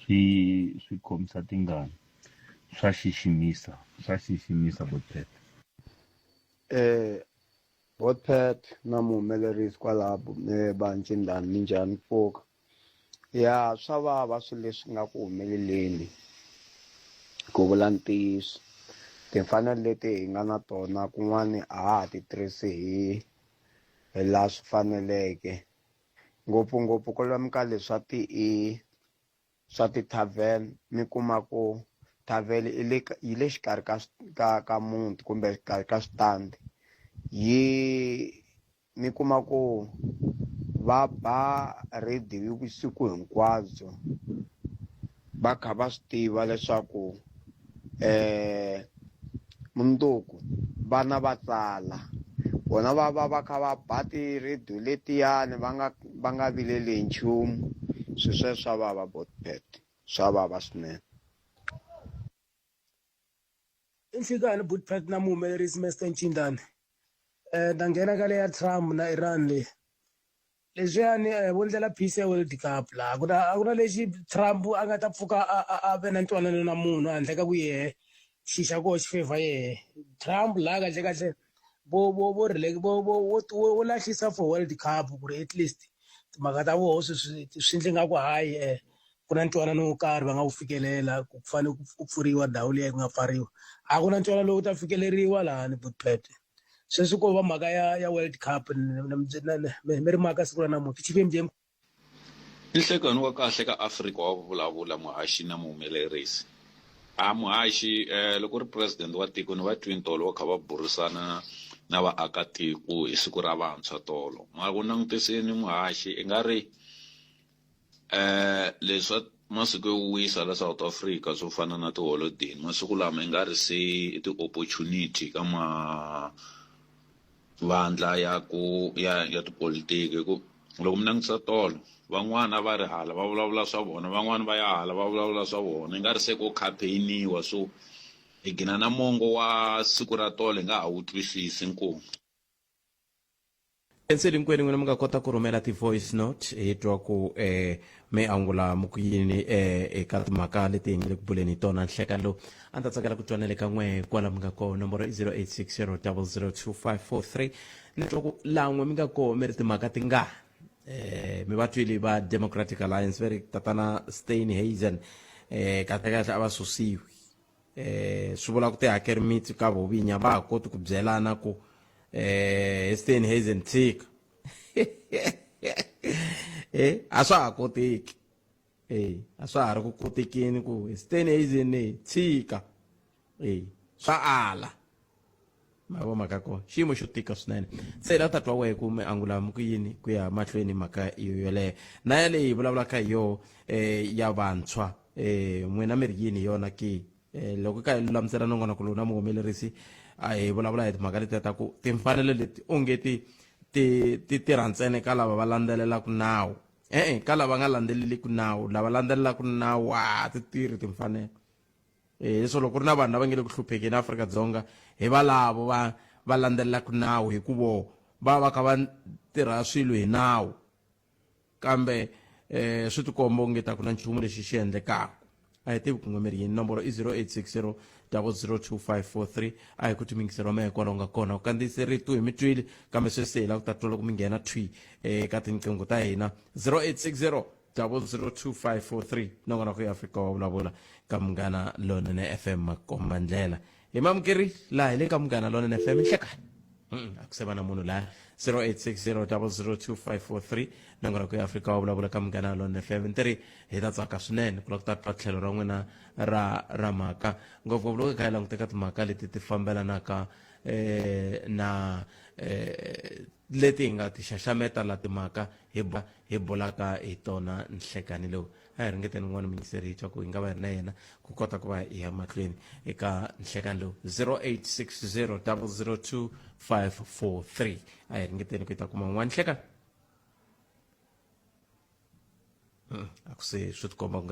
swi khomisa tingana, swa xiximisa Botpete. Botpete na muhumelerisi kwalaha Ncindana minjhani mpfhuka ya swa vava swilo leswi nga ku humeleleni ku vula ntiyiso. Timfanelo leti hi nga na tona kun'wani a ha ti tirhisi hi laha swi faneleke ngopfungopfu kwalomu ka leswa swa ti-tavern. Mi kuma ku tavern yi le xikarhi ka muti kumbe xikarhi ka switandi, mi kuma ku va ba rediyo vusiku hinkwabyo va kha va swi tiva leswaku mundzuku vana va tsala, vona va kha va ba ti-radio letiyani va nga vileli hi nchumu. Sweswo swa vava Botpete, swa vava swinene. Inhlekani Botpete na muhumelerisi Mr Ncindana. Da nghena ka le ya Trump na Iran le leswiyani vo ndlela peace ya World Cup la a ku na lexi Trump a nga ta pfuka a ve na ntwanano na munhu handle ka ku yehe xixa koho xi favor yehe. Trump la kahle wo lahlisa for World Cup ku ri at least timhaka ta voho swi endle nga ku hayi ku na ntwanano wo karhi va nga wu fikelela ku fanele ku pfuriwa ndhawu leyi ku nga pfariwa. A ku na ntwanano lowu ta fikeleriwa lahani Botpete. Sweswi ko va mhaka ya World Cup mi ri mhaka siku ra namuntlha Chief MJ. Inhlekani wa kahle ka Afrika wa vulavula muhaxi na muhumelerisi. Muhaxi loko ri president wa tiko ni va twintolo va kha va burisana na vaakatiko hi siku ra vantshwa tolo. Ma ku langutiseni muhaxi i nga ri leswa masiku yo wisa la South Africa swo fana na tiholiday masiku lama i nga ri se ti-opportunity ka vandla ya tipolitiki ku loko mi langutisa tolo van'wana va ri hala va vulavula swa vona, van'wana va ya hala va vulavula swa vona. I nga ri se ku campaigniwa so hi gina na mongo wa siku ra tolo hi nga ha wu twisisi inkomu. Enselinkwini n'wina mi nga kota ku rhumela ti-voice note hi twa ku mi angula mu ku yini eka timhaka leti hi nga le ku buleni tona nhleka lowu a ni ta tsakela ku twanele ka n'we kwala mi nga kona nomboro i 0860002543 ni twa ku lan'we mi nga koho mi ri timhaka ti nga mi va twile va Democratic Alliance va ri tatana Steenhuisen kahlekahle a va susiwi swi vula ku tihakeri mitsi ka vovinya va ha koti ku byelana ku Steenhuisen tshika a swa ha koteki a swa ha ri ku kotekeni ku Steenhuisen tshika swa ala ma vo mhaka kona xiyimo xo tika swinene. Se la ta twa wehe ku mi angula mu ku yini ku ya mahlweni mhaka yoleyo na yaleyi hi vulavulaka hi yo ya vantshwa n'wina mi ri yini yona ki loko ka hi lulamisela nongonoko lowu na muhumelerisi a hi vulavula hi timhaka leti ta ku timfanelo leti onge ti ti tirha ntsena ka lava va landzelelaka nawu ka lava nga landzeleliku nawu lava landzelelaka nawu ti tirhi timfanelo so loko ku ri na vanhu lava nge le ku hluphekeni Afrika-Dzonga hi valavo va landzelelaka nawu hikuva va kha va tirha swilo hi nawu kambe swi tikomba onge ta ku na nchumu lexi xi endlekaka a hi tivi kungomeri yini nomboro i 0860 002543 a hi ku timingiseriwa mehe kwalaho nga kona ku kandziyiseritu hi mitwili kambe sweswi hi la ku tatwa loko mi nghena twi eka tinqingho ta hina 0860 002543 nongona ku ya Afrika wa vulavula ka Munghana Lonene FM makomba ndlela hi mamukeri laha hi le ka Munghana Lonene FM nhlekani a ku se va na munhu laha 0860 002543 nongona ku ya Afrika wa vulavula ka Munghana Lonene FM ntiri hi ta tsaka swinene ku la ku tatwa tlhelo ra n'wina ra mhaka ngopfungopfu loko hi kha hi languteka timhaka leti ti fambelanaka na leti hi nga ti xaxameta la timhaka hi bolaka hi tona nhlekani lowu a hi ringeteni n'wana mingiseri hi twa ku hi nga va hi ri na yena ku kota ku va hi ya mahlweni eka nhlekani lowu 0860 002543 a hi ringeteni ku hi ta kuma n'wana nhlekani a ku se swi tikomba ku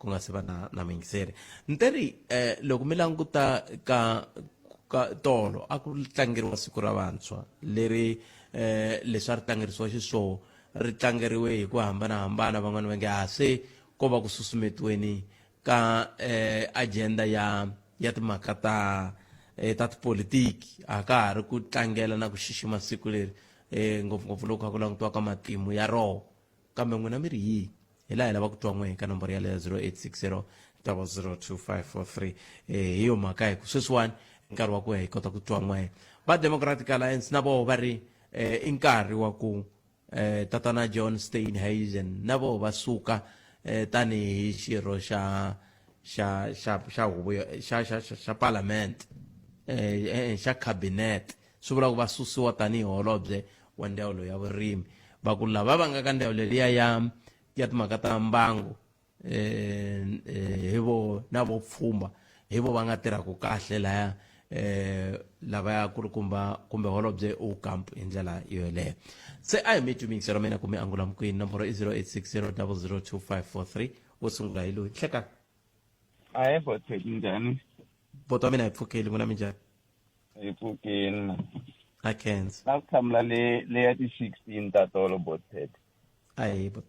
nga se va na mingiseri nteri loko mi languta ka tolo a ku tlangeriwa siku ra vantshwa leri leswi a ri tlangeriwa xiswona ri tlangeriwe hi ku hambanahambana van'wana va nge se ko va ku susumetiweni ka agenda ya timhaka ta tipolitiki a ka ha ri ku tlangela na ku xixima siku leri ngopfungopfu loko ku langutiwa ka matimu ya roho kambe n'wina mi ri yihi hi laha hi lava ku twa n'we ka nomboro ya leya 0860 002543 hi yo mhaka hi ku sweswiwani nkarhi wa ku hi kota ku twa n'we va Democratic Alliance na voho va ri i nkarhi wa ku tatana John Steenhuisen na voho va suka tanihi xirho xa parliament xa cabinet swi vula ku va susiwa tanihi holobye wa ndzawulo ya vurimi va ku lava va nga ka ndzawulo leriya ya timhaka ta mbangu hi vo na vo pfhumba hi vo va nga tirhaka kahle laya lavaya ku ri kumbe holobye u kampu hi ndlela yoleyo se a hi mi tumingisero mina kumbe angula mkwini nomboro i 0860 002543 wo sungula hi loyi nhlekani a hi botheki njhani boto wa mina hi pfukeli n'wina minjhani hi pfukeni a khensa na ku hlamula le ya ti-16 ta tolo botheki a hi bot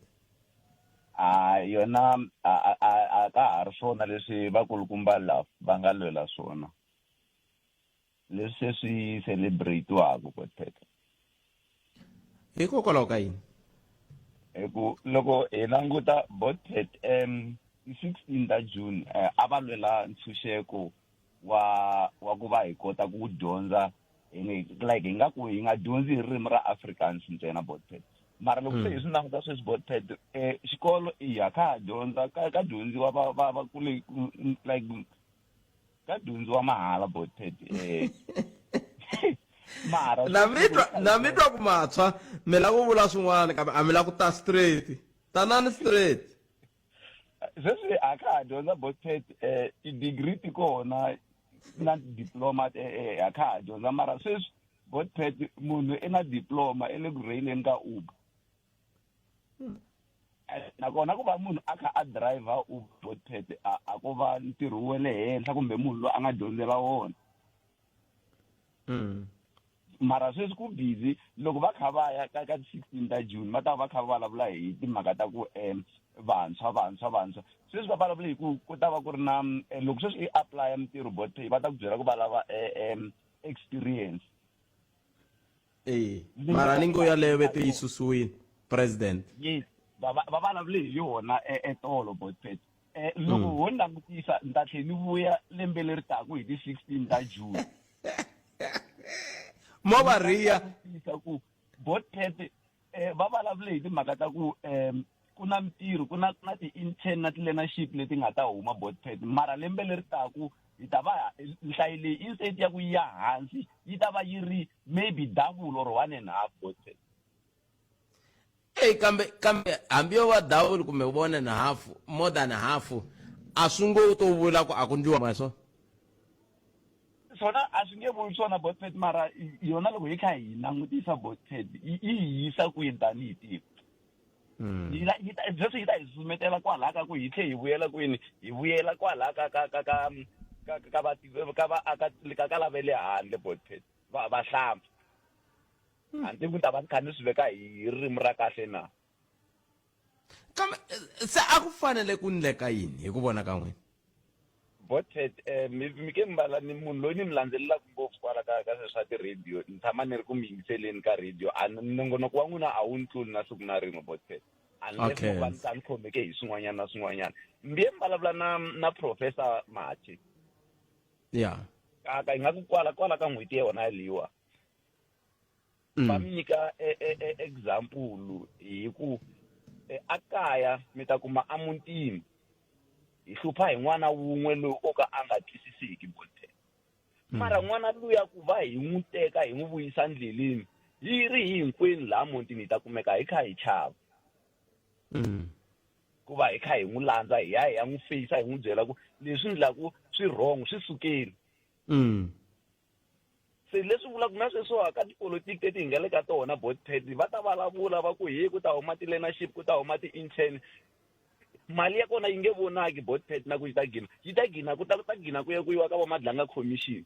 yona a ka ha ri swona leswi vakulukumba lava va nga lwela swona leswi swi celebrate-waka botheki hikokwalaho ka yini hi ku loko hi languta bothek ti-16 ta June a va lwela ntshunxeko wa ku va hi kota ku dyondza like hi nga ku hi nga dyondzi hi ririmi ra Afrikaans ntsena bothek mara loko se hi swi languta sweswi bothek xikolo iya kha ha dyondza ka dyondziwa va kule like ka dyondziwa mahala bothek mara na mi twa ku matshwa mi lava ku vula swin'wana kambe a mi lava ku ta straight tanani straight sweswi a kha ha dyondza bothek ti-degree ti kona na diploma a kha ha dyondza mara sweswi bothek munhu i na diploma i le ku rheyileni ka Uber nakona ku va munhu a kha a driver Uber bothek a ko va ntirho wa le henhla kumbe munhu loyi a nga dyondzela wona mara sweswi ku busy loko va kha va ya ka 16 ta June va ta va kha va vulavula hi timhaka ta ku vantshwa sweswi va vulavula hi ku ta va ku ri na loko sweswi i apply mintirho bothek va ta ku byela ku va lava experience mara ni ngo yaleyo vete yi susiwini president yes va vulavule hi yona etolo bothek loko ho langutisa ni ta tlhela ni vuya lembe leri taku hi ti-16 ta June mo va riya ku bothek va vulavule hi timhaka ta ku ku na mintirho ku na ti-intern na ti-learnership leti nga ta huma bothek mara lembe leri taku yi ta va nhlayo leyi instead ya ku ya hansi yi ta va yi ri maybe double or 1.5 bothek kambe hambi yo va double kumbe 1.5 more than half a swi ngo to vula ku a ku ndliwa maswo so swona a swi nge vuli swona botpet mara yona loko hi kha hi langutisa botpet yi yisa kwini tanihi tiko just yi ta hi susumetela kwalaha ka ku hi tlhe hi vuyela kwini hi vuyela kwalaha ka lava le handle botpet vahlampfa hanti ku ta va ni kha ni swi veka hi ririmi ra kahle na kambe se a ku fanele ku ndleka yini hi ku vona ka n'wina botpet mi ke mbala ni munhu loyi ni mi landzelelaka ngopfu kwala ka sweswo swa ti-radio ni tshama ni ri ku mi yingiseleni ka radio nongonoko wa n'wina a wu ni tluli na siku na rin'we botpet unless va ni ta ni khomeke hi swin'wanyana na swin'wanyana mbiye mi vulavula na professor Mathi ya hi nga ku kwala ka n'hweti ya yona yaliwa va mi nyika example hi ku a kaya mi ta kuma amutini hi hlupha hi n'wana wun'we loyi o ka a nga twisiseki botpet mara n'wana luya ku va hi n'wi teka hi n'wi vuyisa ndleleni hi ri hinkwenu laha mutini hi ta kumeka hi kha hi chava ku va hi kha hi n'wi landza hi ya n'wi feyisa hi n'wi byela ku leswi ndlaku swi wrong swi sukeni se leswi vulaka na sweswiwa ka tipolotiki leti hi nga le ka tona botpet va ta vulavula va ku hi ku ta huma ti-learnership ku ta huma ti-intern mali ya kona yi nge vonaki botpet na ku yi ta gina ku ta gina ku ya ku yiwa ka vamadlanga commission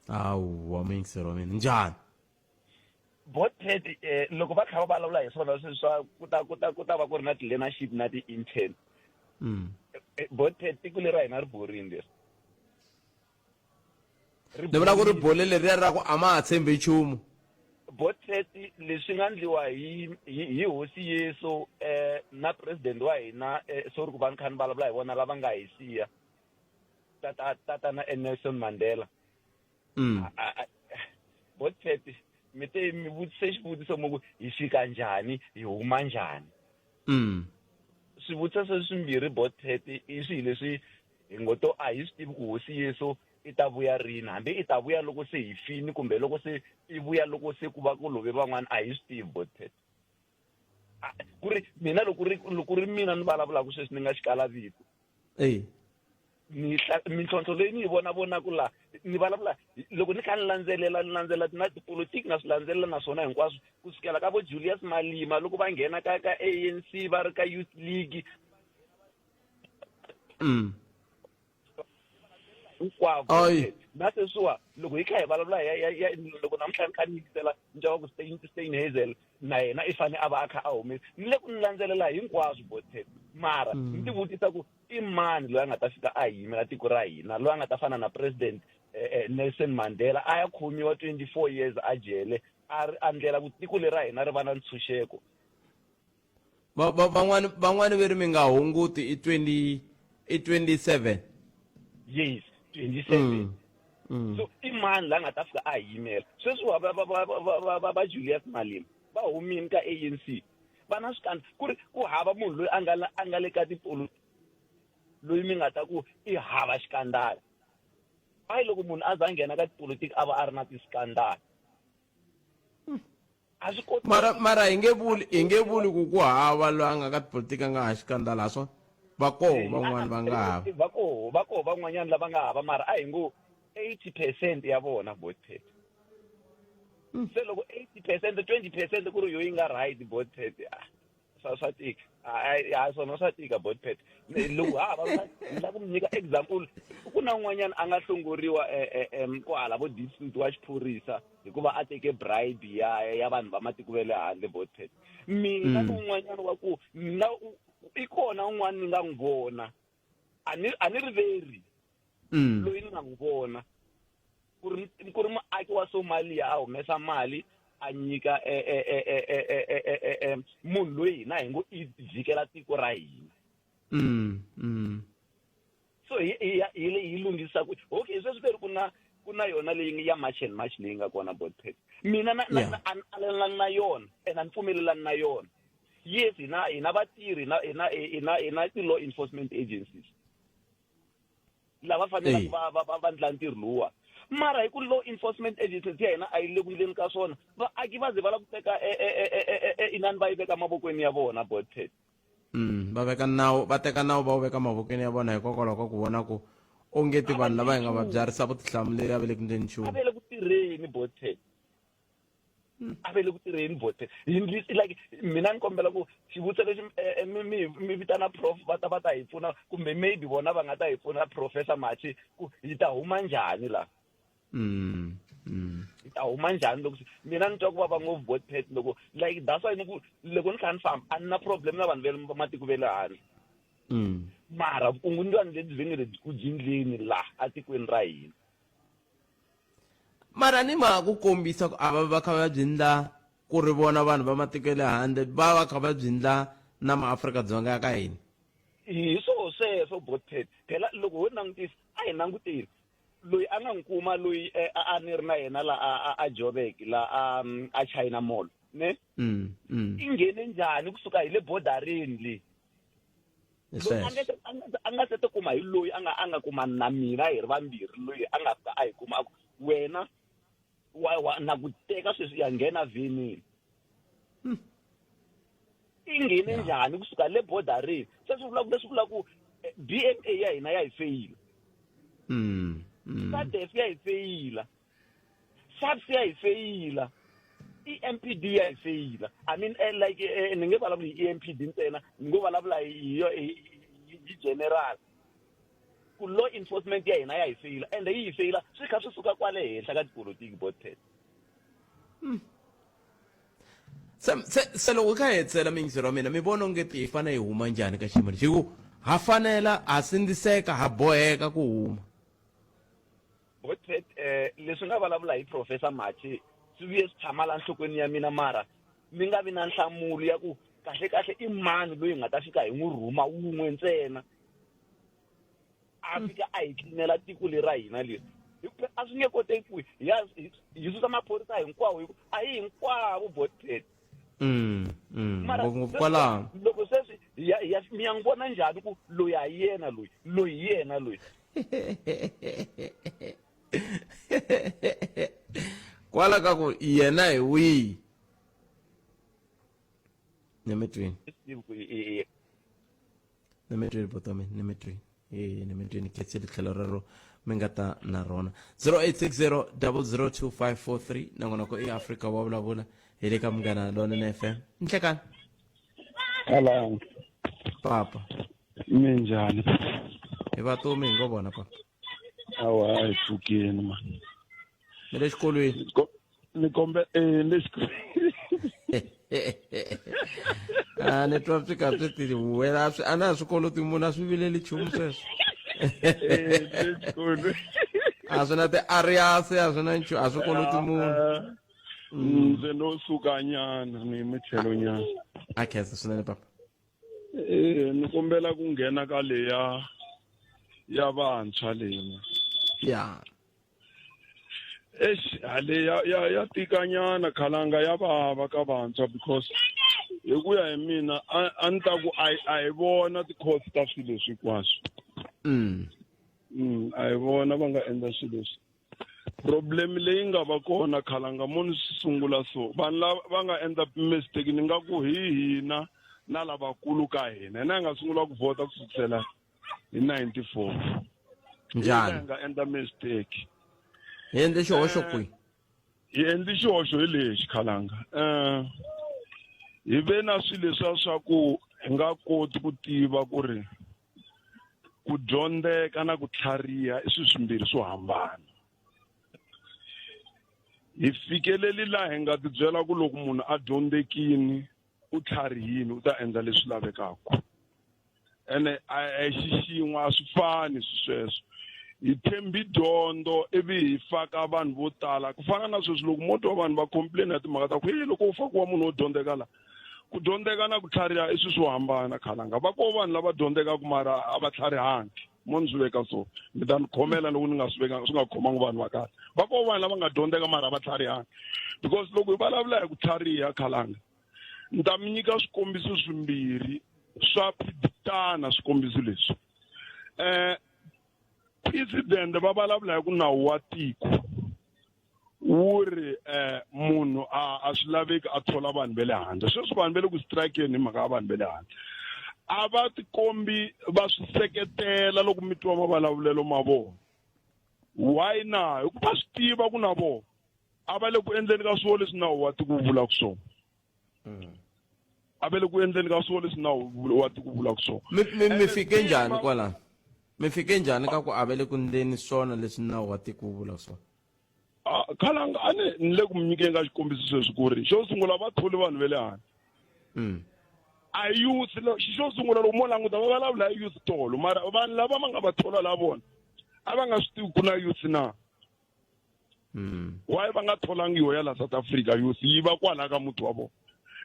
wa mingisero wa mina njhani botpet loko va kha va vulavula hi swona swa ku ta va ku ri na ti-learnership na ti-intern botpet tiko leri ra hina ri borini leri ni vula ku ri bole leriya ra ku a ma ha tshembi nchumu botpet leswi nga endliwa hi hosi Yesu na president wa hina sorry ku va ni kha ni vulavula hi vona lava nga hi siya tata na Nelson Mandela botpet mi te mi vutise xivutiso mo ku hi fika njhani hi huma njhani swivutiso swimbirhi botpet i swi leswi hi ngo to a hi swi tivi ku hosi Yesu i ta vuya rini hambi i ta vuya loko se hi fini kumbe loko se i vuya loko se ku va ku love van'wana a hi swi tivi botpet ku ri mina loko ri mina ni vulavulaka sweswi ni nga xikala vito mintlhontlho leyi ni yi vonaku laha ni vulavula loko ni kha ni landzelela na tipolotiki na swi landzelela naswona hinkwaswo ku sukela ka vo Julius Malema loko va nghena ka ANC va ri ka Youth League hinkwavo na sweswiwa loko hi kha hi vulavula loko namuntlha ni kha ni yingisela njava ku Steinhazel na yena i fane a va a kha a humesa ni le ku ni landzelela hinkwaswo botpet mara ni ti vutisa ku i mani loyi a nga ta fika a yimela tiko ra hina loyi a nga ta fana na president Nelson Mandela a ya khomiwa 24 years a jele a ndlela ku tiko leri ra hina ri va na ntshunxeko van'wani veri mi nga hunguti i 27 yes 27 so i mani la nga ta fika a yimela sweswiwa va Julius Malema va humini ka ANC va na swikandla ku ri ku hava munhu loyi a nga le ka tipolotiki loyi mi nga ta ku i hava xikandala a loko munhu a za nghena ka tipolotiki a va a ri na tiskandala a swi koti mara hi nge vuli ku hava loyi a nga ka tipolotiki a nga ha xikandala ha swona va koho van'wani va nga hava va koho van'wanyana lava nga hava mara a hi ngo 80% ya vona botpet se loko 80% 20% ku ri yo yi nga right botpet swa tika swona swa tika botpet loko la ku mi nyika example ku na un'wanyana a nga hlongoriwa kwala vo district wa xiphorisa hikuva a teke bribe ya vanhu va matiko ve le handle botpet mina un'wanyana wa ku i kona un'wana ni nga n'wi vona a ni riveri loyi ni nga n'wi vona ku ri muaki wa Somalia a humesa mali a nyika munhu loyi hina hi ngo i jikela tiko ra hina so hi lunghisa ku okay sweswi veri ku na yona leyi ya march and march leyi nga kona botpet mina na yona and ni pfumelelani na yona yes hina vatirhi hina ti-law enforcement agencies lava faneleke va ndla ntirho luwa mara hi ku law enforcement agencies ya hina a yi le ku yileni ka swona vaaki va ze va la ku teka inani va yi veka mavokweni ya vona botpet va teka nawu va wu veka mavokweni ya vona hikokwalaho ka ku vona ku onge ti vanhu lava hi nga va byarisa vutihlamuleri a vele ku ndleni nchumu. A vele ku tirheni botet. A vele ku tirheni botet. Like mina ni kombela ku xivutiso lexi mi vitana prof va ta hi pfuna kumbe maybe vona va nga ta hi pfuna Professor Machi ku yi ta huma njhani la. Yi ta huma njhani loko mina ni twa ku vava ngopfu botet loko like that's why ni ku loko ni kha ni famba a ni na problem na vanhu vele matiko vele handle. Mara vukungundzwani lebyi ve ni ri ku jindleni la atikweni ra hina. Mara ni ma ku kombisa ku ava va kha va byindla ku ri vona vanhu va matiko ya le handle va kha va byindla na maAfrika-Dzonga ya ka hina. Hi sweswo botet phela loko ho langutisa a hi langutile loyi a nga n'wi kuma loyi a ni ri na yena la a Joburg la a China Mall ne i nghene njhani kusuka hi le bordereni le a nga se kuma hi loyi a nga kuma na mina hi ri vambirhi loyi a nga fika a hi kuma wena na ku teka sweswi ya nghena venini i nghene njhani kusuka le bordereni leswi vula ku DNA ya hina ya hi feyila SADF ya hi feyila SAPS ya hi feyila EMPD ya hi feyila I mean like ni nge vulavuli hi EMPD ntsena ni ngo vulavula hi general ku law enforcement ya hina ya hi feyila ende yi hi feyila swi kha swi suka kwale henhla ka tipolitiki botet. Se loko kha hi hetsela mingisero wa mina mi vona onge ti hi fane hi huma njhani ka xiyimo lexi ku ha fanela ha sindziseka ha boheka ku huma. Botet leswi nga vulavula hi Professor Machi swi vuye swi tshama la nhlokweni ya mina mara mi nga vi na nhlamulo ya ku kahle i mani loyi nga ta fika hi n'wi rhuma wun'we ntsena a fika a hi tlinela tiko leri ra hina leri a swi nge koteki ku hi susa maphorisa hinkwawo a hi hinkwavo botet. Ngopfu kwalaho loko sweswi mi ya n'wi vona njhani ku loyi a yena loyi yena loyi kwala ka ku yena hi wihi nemetweni botome nemetweni nemetweni khetseli tlhelo rero mi nga ta na rona 0860 0025543 nangona ko eAfrika wa vulavula hi le ka Munghana Lonene FM nhlekani Hello papa minjhani hi vatomi hi ngo vona papa awa hi pfukeni man mi le xikolweni ni kombe le xikolweni ni twa swi kha swi ti wena a na swi koloti munhu a swi vileli nchumu sweswo a swi na ti-arias a swi na a swi koloti munhu ndzi no sukanyana ni michelonyana a khensa swinene papa ni kombela ku nghena ka leya ya vantshwa leyi ya hale ya tikanyana khalanga ya vava ka vantshwa because hi ku ya hi mina a ni ta ku a hi vona ti-cost ta swilo leswi hinkwaswo a hi vona va nga endla swilo leswi problem leyi nga va kona khalanga mo ni sungula so vanhu lava va nga endla mistake ni nga ku hi hina na lavakulu ka hina hi nga sungula ku vhota ku sukisela hi 94 njhani nga endla mistake hi endle xihoxo kwihi hi endli xihoxo hi lexi khalanga hi ve na swilo leswiya swa ku hi nga koti ku tiva ku ri ku dyondzeka na ku tlhariha i swilo swimbirhi swo hambana hi fikeleli laha hi nga tibyela ku loko munhu a dyondzekini u tlharihini u ta endla leswi lavekaka ene a hi xixin'we a swi fani sweswo hi thembi dyondzo ivi hi faka vanhu vo tala ku fana na sweswi loko mo twa vanhu va complain ya timhaka ta ku loko u fakiwa munhu wo dyondzeka la ku dyondzeka na ku tlhariha i swilo swo hambana khalanga va koho vanhu lava dyondzekaka mara a va tlharihangi mo ni swi veka so mi ta ni khomela loko ni nga swi veka swi nga khomangi vanhu va kahle va koho vanhu lava nga dyondzeka mara a va tlharihangi because loko hi vulavula hi ku tlhariha khalanga ni ta mi nyika swikombiso swimbirhi swa phiditana swikombiso leswi president va vulavula hi ku nawu wa tiko wu ri munhu a swi laveki a thola vanhu va le handle sweswi vanhu va le ku strikeni hi mhaka ya vanhu va le handle a va tikombi va swi seketela loko mi twa mavulavulelo ma vona. Why na? Hikuva va swi tiva ku na vona a va le ku endleni ka swilo leswi nawu wa tiko wu vulaka swona. A va le ku endleni ka swilo leswi nawu wa tiko wu vulaka swona. Mi fike njhani kwala? Mi fike njhani ka ku a va le ku endleni swona leswi nawu wa tiko wu vulaka swona? Khalanga a ni le ku mi nyikeni ka xikombiso leswi ku ri xo sungula va tholi vanhu va le handle. A youth xo sungula loko mo languta va vulavula hi youth tolo mara vanhu lava va nga va thola la vona a va nga swi tivi ku na youth na. Why va nga tholangi yo ya la South Africa youth yi va kwala ka muti wa vona.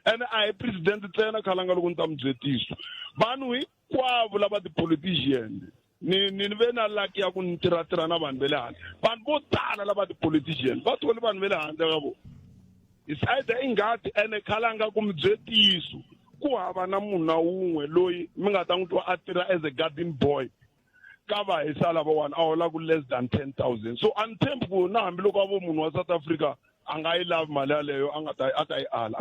And a hi president ntsena Khalanga loko ni ta mi byetiso vanhu hinkwavo lava ti-politician ni ve na laki ya ku ni tirha na vanhu va le handle vanhu vo tala lava ti-politician va tholi vanhu va le handle ka vona. It's either ingati ene Khalanga ku mi byetiso ku hava na munhu na wun'we loyi mi nga ta n'wi twa a tirha as a garden boy ka va hi sala va one a hola ku less than 10,000. So anthem ku na hambiloko a vo munhu wa South Africa a nga yi lavi mali yaleyo a ta yi ala.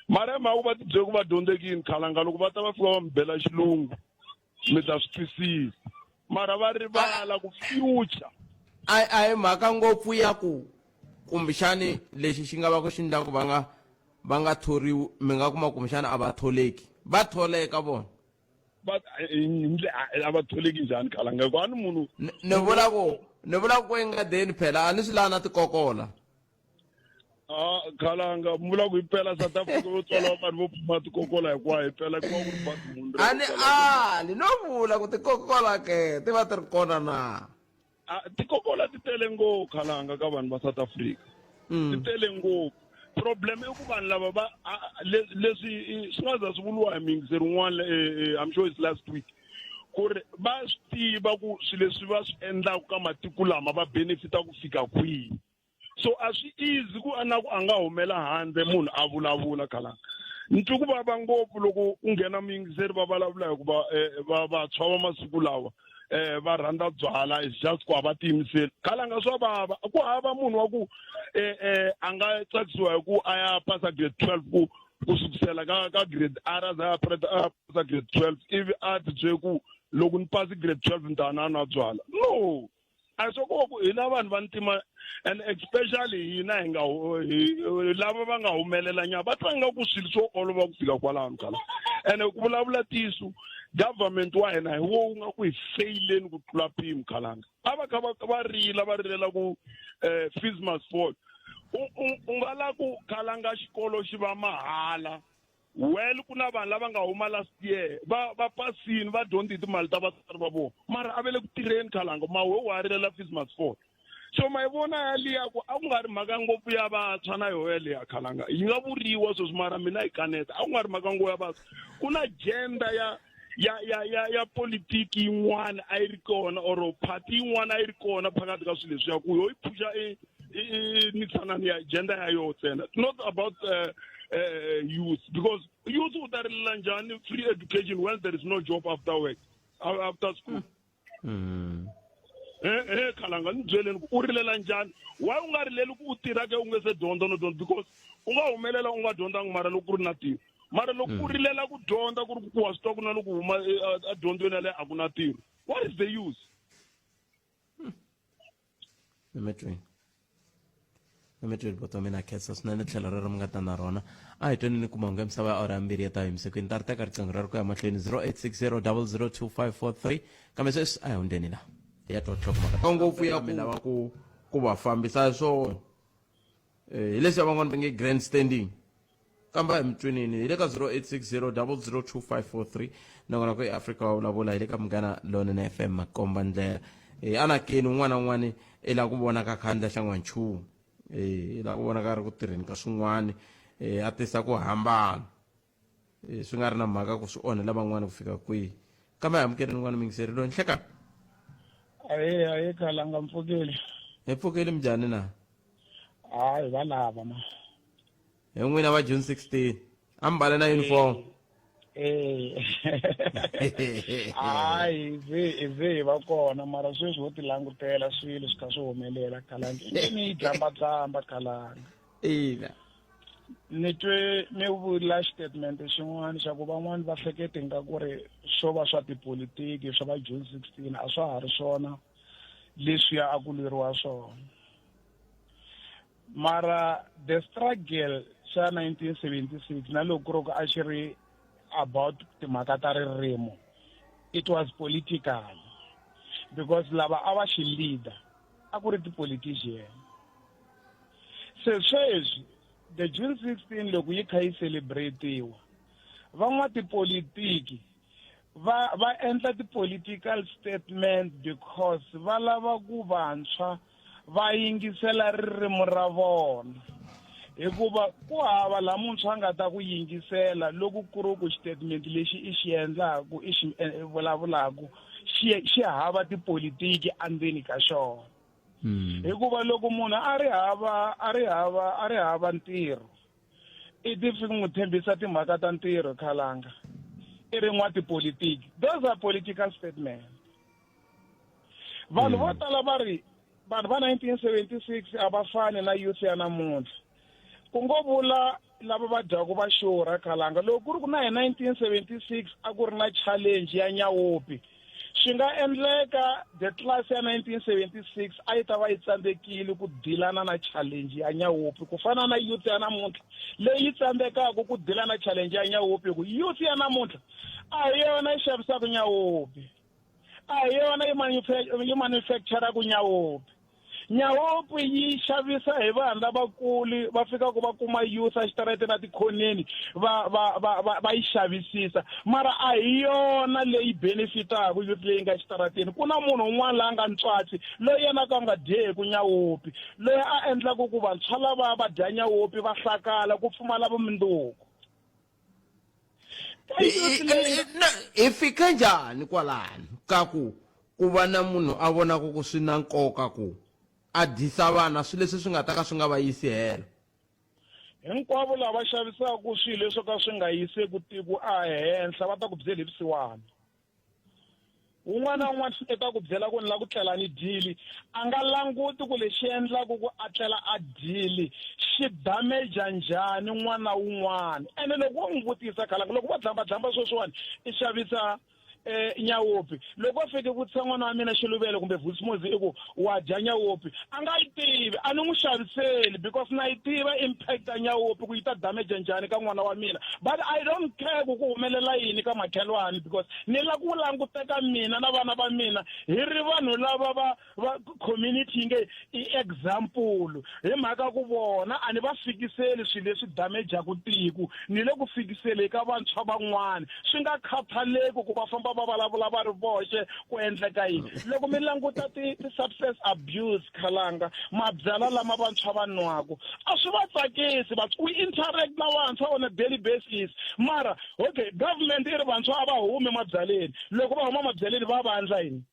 Mara hi mhaka va tibyele ku va dyondzekini Khalanga loko va ta va fika va mi bela xilungu mi ta swi twisisa mara va rivala ku future a hi mhaka ngopfu ya ku kumbexani lexi xi nga va ku xi ndlaku va nga thoriwi mi nga kuma kumbexani a va tholeki va tholeka vona a va tholeki njhani Khalanga hikuva a ni munhu ni vula ku engadeni phela a ni swi lava na tikokola. Khalanga mi vula ku hi pela South Africa vo tswala vanhu vo phuma tikokola hinkwayo hi pela ku va ku ri vanhu ni no vula ku tikokola ke ti va ti ri kona na. Tikokola ti tele ngopfu Khalanga ka vanhu va South Africa ti tele ngopfu. Problem i ku vanhu lava va leswi swi nga za swi vuliwa hi mingiseri wun'wana I'm sure it's last week ku ri va swi tiva ku swilo leswi va swi endlaka ka matiko lama va benefita ku fika kwihi. So a swi easy ku a nga humela handle munhu a vulavula Khalanga. Ni twi ku vava ngopfu loko u nghena mingiseri va vulavula hikuva vantshwa va masiku lawa va rhandza byala is just ku a va tiyimiseli. Khalanga swa vava ku hava munhu wa ku a nga tsakisiwa hi ku a ya pasa grade 12 ku sukusela ka grade R za ya pasa grade 12 ivi a tibyele ku loko ni pasi grade 12 ni ta na byala. No a swo ku hina vanhu va ntima and especially hina hi nga lava va nga humelela nyana va tlanga ku swilo swo olova ku fika kwalano Khalanga. And ku vulavula tisu government wa hina hi wo nga ku hi faileni ku tlula mpimo Khalanga. A va kha va rilela ku fees must fall. U nga la ku Khalanga xikolo xi va mahala. Well ku na vanhu lava nga huma last year va pasini va dyondzi hi timali ta vatswari va vona mara a ve le ku tirheni Khalanga mawe wa rilela fees must fall. So ma vona yaliya ku a ku nga ri mhaka ngopfu ya vantshwa na yo yeleya Khalanga yi nga vuriwa sweswi mara mina hi kaneta a ku nga ri mhaka ngopfu ya vantshwa ku na agenda ya politiki yin'wana a yi ri kona or party yin'wana a yi ri kona phakathi ka swilo leswiya ku yo yi phusha ni tsanani ya agenda ya yo ntsena. It's not about youth because youth u ta rilela njhani free education when there is no job after work after school. Khalanga ni byeleni ku u rilela njhani why u nga rileli ku u tirha ke u nge se dyondza no dyondza because u nga humelela u nga dyondzangi mara loko ku ri na tirho mara loko u rilela ku dyondza ku ri ku wa swi twa ku na loko huma edyondzweni yaleyo a ku na tirho what is the use. Mimetri boto mina khetsa swinene tlhelo rero mi nga ta na rona a hi tweni ni kuma unge misava ya awara yambirhi ya ta himisekwini ta ri teka riqingho rero ku ya mahlweni 0860 002543 kambe sweswi a hi hundzeni la ya totlhokomaka ngopfu ya mi lava ku va fambisa swona hi leswi van'wana va nge grandstanding kambe hi mitwinini hi le ka 0860 002543 nakona ku eAfrica wa vulavula hi le ka Munghana Lonene FM makomba ndlela anakeni un'wana na un'wana i la ku vona ka khandla xa n'wanchumu la ku vona ka ri ku tirheni ka swin'wana a tisa ku hambana swi nga ri na mhaka ku swi onhela van'wana ku fika kwihi kambe hi amukeli n'wana mingiseri loyi nhlekani aye Khalanga mpfukile hi pfukeli minjhani na hayi va lava ma hi n'wina va June 16 ambale na uniform hayi hi va kona mara sweswi ho ti langutela swilo swi kha swi humelela Khalanga ni jamba Khalanga ina ni twe mi vula statement xin'wana xa ku van'wani va hlekete nga ku ri swo va swa tipolitiki swa va June 16 a swa ha ri swona leswiya a ku lweriwa swona mara the struggle xa 1976 na loko ku ri ku a xi ri about timhaka ta ririmo it was political because lava a va xi leader a ku ri ti-politician se sweswi the June 16 loko yi kha yi celebratiwa van'watipolitiki va endla ti-political statement because va lava ku vantshwa va yingisela ririmi ra vona hikuva ku hava la muntshwa nga ta ku yingisela loko ku ri ku statement lexi i xi endlaku i xi vulavulaku xi hava tipolitiki andzeni ka xona hikuva loko munhu a ri hava ntirho i tifi n'wi tshembisa timhaka ta ntirho khalanga i ri n'watipolitiki those are political statements vanhu vo tala va ri vanhu va 1976 a va fani na youth ya namuntlha ku ngo vula lava va dyaku va xurha khalanga loko ku ri ku na hi 1976 a ku ri na challenge ya Nyawopi swi nga endleka the class ya 1976 a yi ta va yi tsandzekile ku dilana na challenge ya Nyawopi ku fana na youth ya namuntlha leyi tsandzekaka ku dilana na challenge ya Nyawopi ku youth ya namuntlha a hi yona yi xavisaka Nyawopi a hi yona yi manufacture ku Nyawopi Nyawopi yi xavisa hi vanhu lavakulu va fika ku va kuma youth a xitarete na tikhoneni va yi xavisisa mara a hi yona leyi benefitaku youth leyi nga xitarateni ku na munhu un'wana la nga ntswatsi loyi yena ka nga dyeku Nyawopi loyi a endlaku ku vantshwa lava va dya Nyawopi va hlakala ku pfumala vumundzuku i fika njhani kwalani ka ku va na munhu a vonaku ku swi na nkoka ku a dyisa vana swilo leswi swi nga ta ka swi nga va yisi helo hinkwavo lava xavisaka swilo leswo ka swi nga yiseki tiko ehenhla va ta ku byela hi vusiwana un'wana na un'wana swi ta ku byela ku ni la ku tlela ni dyili a nga languti ku lexi endlaku ku a tlela a dyili xi dameja njhani n'wana wun'wana ene loko wo n'wi vutisa khalanga loko va dlambadlamba sweswiwani i xavisa Nyawopi loko fike ku tshama n'wana wa mina Xiluvelo kumbe Vusimuzi i ku wa dya Nyawopi a nga yi tivi a ni n'wi xaviseli because na yi tiva impact ya Nyawopi ku yi ta damage njhani ka n'wana wa mina but I don't care ku humelela yini ka makhelwani because ni la ku languteka mina na vana va mina hi ri vanhu lava va community nge i example hi mhaka ku vona a ni va fikiseli swilo leswi damageaku tiko ni le ku fikiseli ka vantshwa van'wana swi nga khathaleki ku va famba va vulavula va ri voxe ku endleka yini loko mi languta ti-substance abuse khalanga mabyala lama vantshwa va nwaku a swi va tsakisi we interact na vantshwa on a daily basis mara okay government i ri vantshwa a va humi mabyaleni loko va huma mabyaleni va vandla yini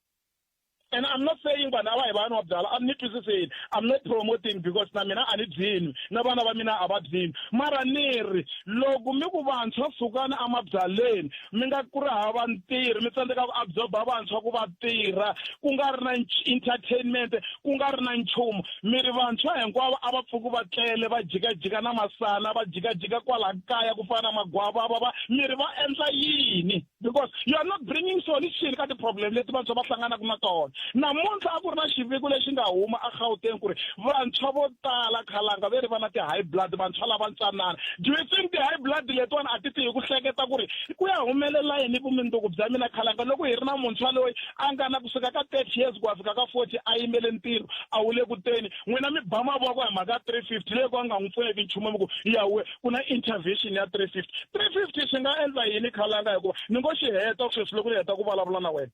and I'm not saying but now I'm not saying I'm not promoting because na mina ani dzini na vana va mina a va dzini mara niri loko mi ku vantshwa sukana amabyaleni mi nga ku ri hava ntirho mi tsandzeka ku absorba vantshwa ku va tirha ku nga ri na entertainment ku nga ri na nchumu mi ri vantshwa hinkwavo a va pfuku va tlele va jikajika na masana va jikajika kwala kaya ku fana magwava va mi ri va endla yini because you are not bringing solution ka ti-problem leti vantshwa va hlanganaka na tona namuntlha a ku ri na xiviko lexi nga huma a Gauteng ku ri vantshwa vo tala khalanga ve ri va na ti-high blood vantshwa lava ntsanana do you think ti-high blood letiwani a ti tihi ku hleketa ku ri ku ya humelela yini vumundzuku bya mina khalanga loko hi ri na muntshwa loyi a nga na kusuka ka 30 years ku ya fika ka 40 a yimele ntirho a wu le ku teni n'wina mi ba mavoko hi mhaka 350 leyi ku a nga n'wi pfuneki nchumu mi ku yawe ku na intervention ya 350 swi nga endla yini khalanga hikuva ni ngo xi heta sweswi loko ni heta ku vulavula na wena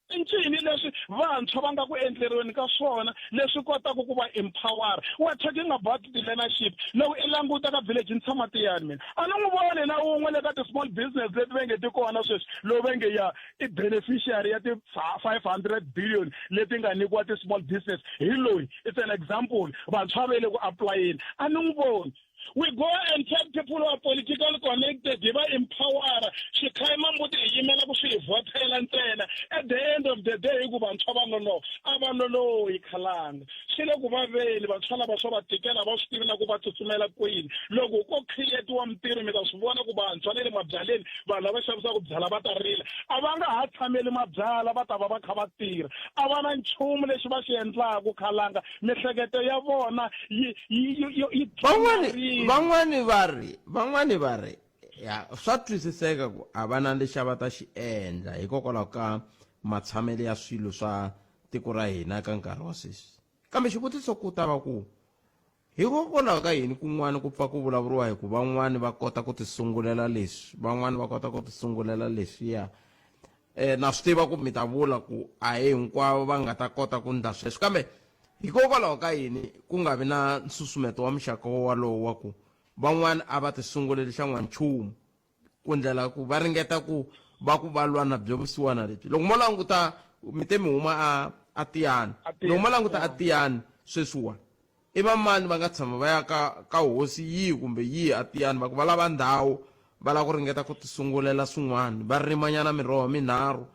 i ncini leswi vantshwa va nga ku endleriweni ka swona leswi kotaka ku va empower we're talking about the leadership loko i languta ka village ni tshama tiyani mina a ni n'wi voni na un'we le ka ti-small business leti va nge ti kona sweswi lowu va nge ya i beneficiary ya ti-500 billion leti nga nyikiwa ti-small business hi loyi it's an example vantshwa va le ku aplayeni a ni n'wi voni we go and take people who are politically connected hi va empower xikhayima mbuti hi yimela ku swi hi vhotela ntsena at the end of the day hi ku vantshwa va loloha a va lolohi khalanga swi le ku vaveni vantshwa lava swo va tikela va swi tivi na ku va tsutsumela kwini loko ko create-wa mitirho mi ta swi vona ku vantshwa le le mabyaleni vanhu lava xavisaka byala va ta rila a va nga ha tshameli mabyala va ta va va kha va tirha a va na nchumu lexi va xi endlaku khalanga mihleketo ya vona yi van'wani va ri ya swa twisiseka ku a va na lexi a va ta xi endla hikokwalaho ka matshamelo ya swilo swa tiko ra hina ka nkarhi wa sweswi kambe xivutiso ku ta va ku hikokwalaho ka yini kun'wana ku pfa ku vulavuriwa hi ku van'wani va kota ku tisungulela leswi van'wani va kota ku tisungulela leswiya na swi tiva ku mi ta vula ku a hi hinkwavo va nga ta kota ku ndla sweswi kambe hikokwalaho ka yini ku nga vi na nsusumeto wa muxaka walowo wa ku van'wani a va tisunguleli xa n'wanchumu ku ndlela ku va ringeta ku va lwa na byo vusiwana lebyi loko mo languta mi te mi huma a Tiyani loko mo languta a Tiyani sweswiwani i va mani va nga tshama va ya ka hosi yihi kumbe yihi a Tiyani va ku va lava ndhawu va lava ku ringeta ku tisungulela swin'wana va rimanyana miroho minharhu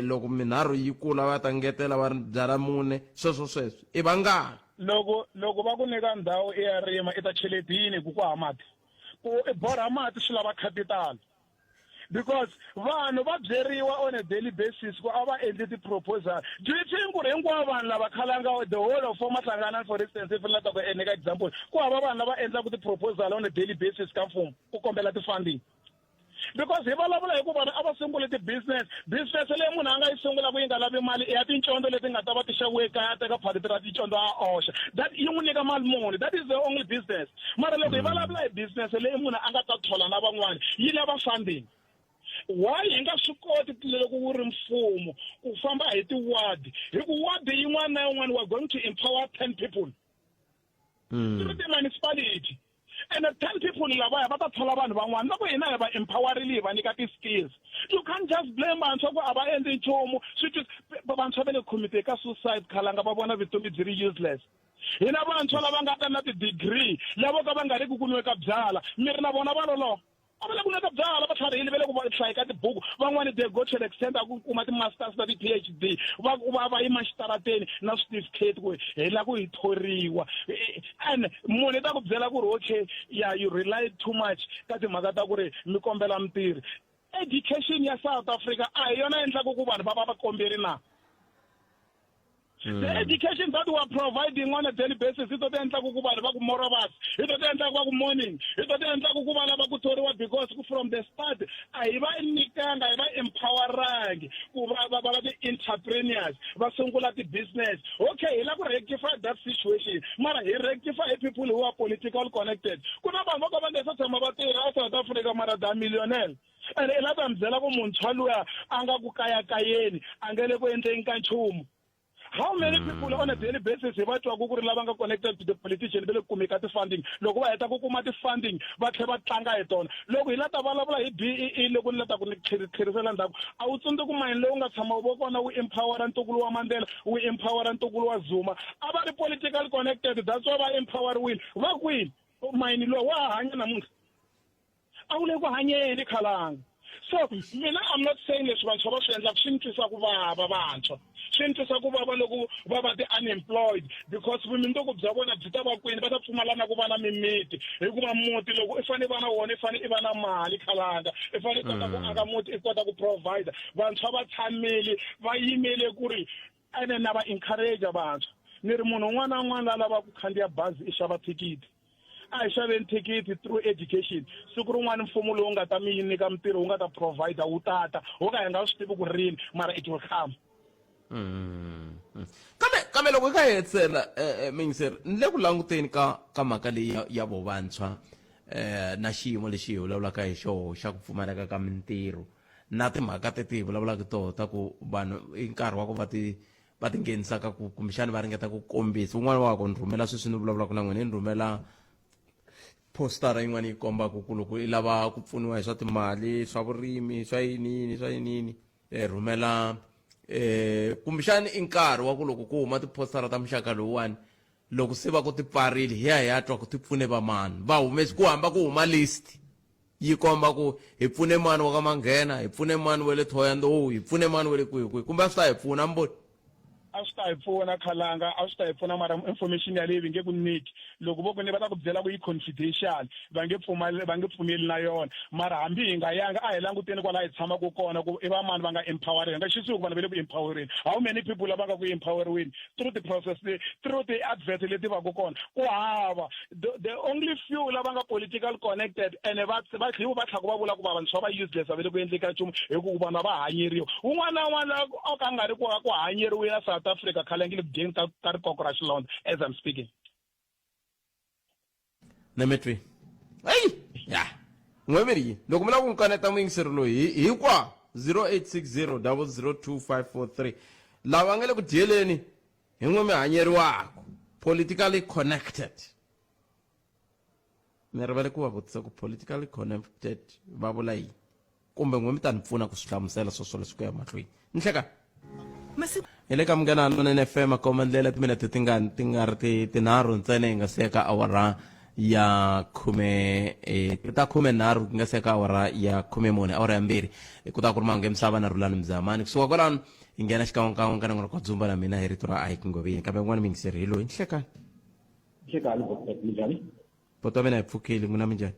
loko minharhu yi kula va ta ngetela va byala mune sweswo i vangani loko va ku nyika ndhawu i ya rima i ta cheletini ku ha mati ku i borha mati swi lava capital because vanhu va byeriwa on a daily basis ku a va endli ti-proposal do you think ku ri hinkwavo vanhu lava khalanga the whole of former Hlangana for instance if ni lata ku nyika example ku hava vanhu lava endlaka ti-proposal on a daily basis ka mfumo ku kombela ti-funding because hi vulavula hi ku vanhu a va sungule ti-business leyi munhu a nga yi sungula ku yi nga lavi mali i ya tincondo leti nga ta va ti xaviwe kaya teka phaketi ra tincondo a oxa that yi n'wi nyika mali muni that is the only business mara loko hi vulavula hi business leyi munhu a nga ta thola na van'wani yi lava funding why hi nga swi koti loko wu ri mfumo ku famba hi ti-ward hi ku ward yin'wana na yin'wana we're going to empower 10 people through the municipality and 10 people lavaya va ta thola vanhu van'wana loko hina hi va empowerile hi va nyika ti-skills you can't just blame vantshwa ku a va endli nchumu vantshwa va le committee ka suicide khalanga va vona vutomi byi ri useless hina vantshwa lava nga ta na ti-degree lavo ka va nga ri ku kun'we ka byala mi ri na vona va loloha a va le ku nyika byala va tlharihile va le ku hlaya ka tibuku van'wani they go to the extent a ku kuma ti-masters na ti-PhD va yima xitarateni na certificate ku hi la ku hi thoriwa and munhu i ta ku byela ku ri okay yeah you rely too much ka timhaka ta ku ri mi kombela mitirhi education ya South Africa a hi yona endlaku ku vanhu va komberi na the education that we are providing on a daily basis ito endla ku vanhu va ku moravas ito endla ku morning ito endla ku vana va ku thoriwa because from the start a hi va nyikanga hi va empowerangi ku va ti-entrepreneurs va sungula ti-business okay hi la ku rectify that situation mara hi rectify people who are political connected ku na vanhu vo ka va nge se tshama va tirha a South Africa mara da millionaire and i la ta mi byela ku muntshwa luya a nga ku kayakayeni a nge le ku endleni ka nchumu. How many people on a daily basis hi va twaku ku ri lava nga connected to the politician va le ku kumeka ti-funding loko va heta ku kuma ti-funding va tlhe va tlanga hi tona loko hi la ta vulavula hi BEE loko ni la ta ku ni tlherisela ndzhaku a wu tsundzuki mayini lowu nga tshama wu kona wu empowera ntukulu wa Mandela wu empowera ntukulu wa Zuma a va ri political connected that's why va empoweriwile va kwini mayini lowu wa hanya namuntlha a wu le ku hanyeni khalanga so mina I'm not saying leswi vantshwa va swi endlaka swi ni twisa ku vava vantshwa swi ni twisa ku vava loko va va ti-unemployed because vumundzuku bya vona byi ta va kwini va ta pfumalana ku va na mimiti hikuva muti loko i fane va na wona i fane i va na mali khalanga i fane i kota ku aka muti i kota ku provide vantshwa va tshamile va yimele ku ri ene na va encourage vantshwa ni ri munhu un'wana na un'wana la lava ku khandziya bazi i xava thikithi a hi xaveni thikithi through education siku rin'wana mfumo lowu nga ta mi nyika mitirho wu nga ta provide wu tata wo ka hi nga swi tivi ku rini mara it will come kambe loko hi ka hetsela mingiseri ni le ku languteni ka mhaka leyi ya vo vantshwa na xiyimo lexi hi vulavulaka hi xoho xa ku pfumaleka ka mintirho na timhaka teti hi vulavulaka toho ta ku vanhu i nkarhi wa ku va ti nghenisaka ku kumbexani va ringeta ku kombisa un'wana wa ku ni rhumela sweswi ni vulavulaka na n'wina ni rhumela postara yin'wana yi kombaka ku loko i lava ku pfuniwa hi swa timali swa vurimi swa yinini rhumela kumbexani i nkarhi wa ku loko ku huma tipostara ta muxaka lowuwani loko se va ku ti pfarile hi ya twa ku ti pfune va mani va humesi ku hamba ku huma list yi komba ku hi pfune mani wa ka Manghena hi pfune mani wa le Thohoyandou hi pfune mani wa le kwihi kumbe a swi ta hi pfuna mboni a a swi ta hi pfuna khalanga a swi ta hi pfuna mara information yaleyi vi nge ku nyiki loko vo kune va ta ku byela ku yi confidential va nge pfumeli na yona mara hambi hi nga yanga a hi languteni kwala hi tshamaka kona ku i va mani va nga empowering nga xisiku vanhu va le ku empowering how many people lava nga ku empoweriweni through the process through the advert leti va ku kona ku hava the only few lava nga political connected and va tlhiva va tlhaka va vula ku va vantshwa va useless va le ku endleka nchumu hi ku vana va hanyeriwa un'wana na un'wana o ka nga ri ku hanyeriwile na South Africa khale nge le ku dyeni ka rikoko ra xilondza as I'm speaking. Nemetwi ai ya n'wemeri loko mi lava ku n'wi kaneta muyingiseri loyi hi kwa 0860002543 lava nga le ku dyeleni hi n'we mi hanyeriwaka politically connected mi rivele ku va vutisa ku politically connected va vula yini kumbe n'we mi ta ni pfuna ku swi hlamusela sweswo leswi ku ya mahlweni ni hleka hi le ka Munghana Lonene FM komandlela timinete ti nga ri tinharhu ntsena hi nga seka awara ya khume ta 13 ku nga seka awara ya 14 awara ya 2 ku ta ku ri mahungu emisava na Rhulani Mzamani kusuka kwalano hi nghena xikan'wankan'we ka nan'wina kwa dzumba na mina hi rito ra Ike Ngoveni kambe n'wana mingiseri hi loyi ni hlekani minjhani poto ya mina hi pfukile n'wina minjhani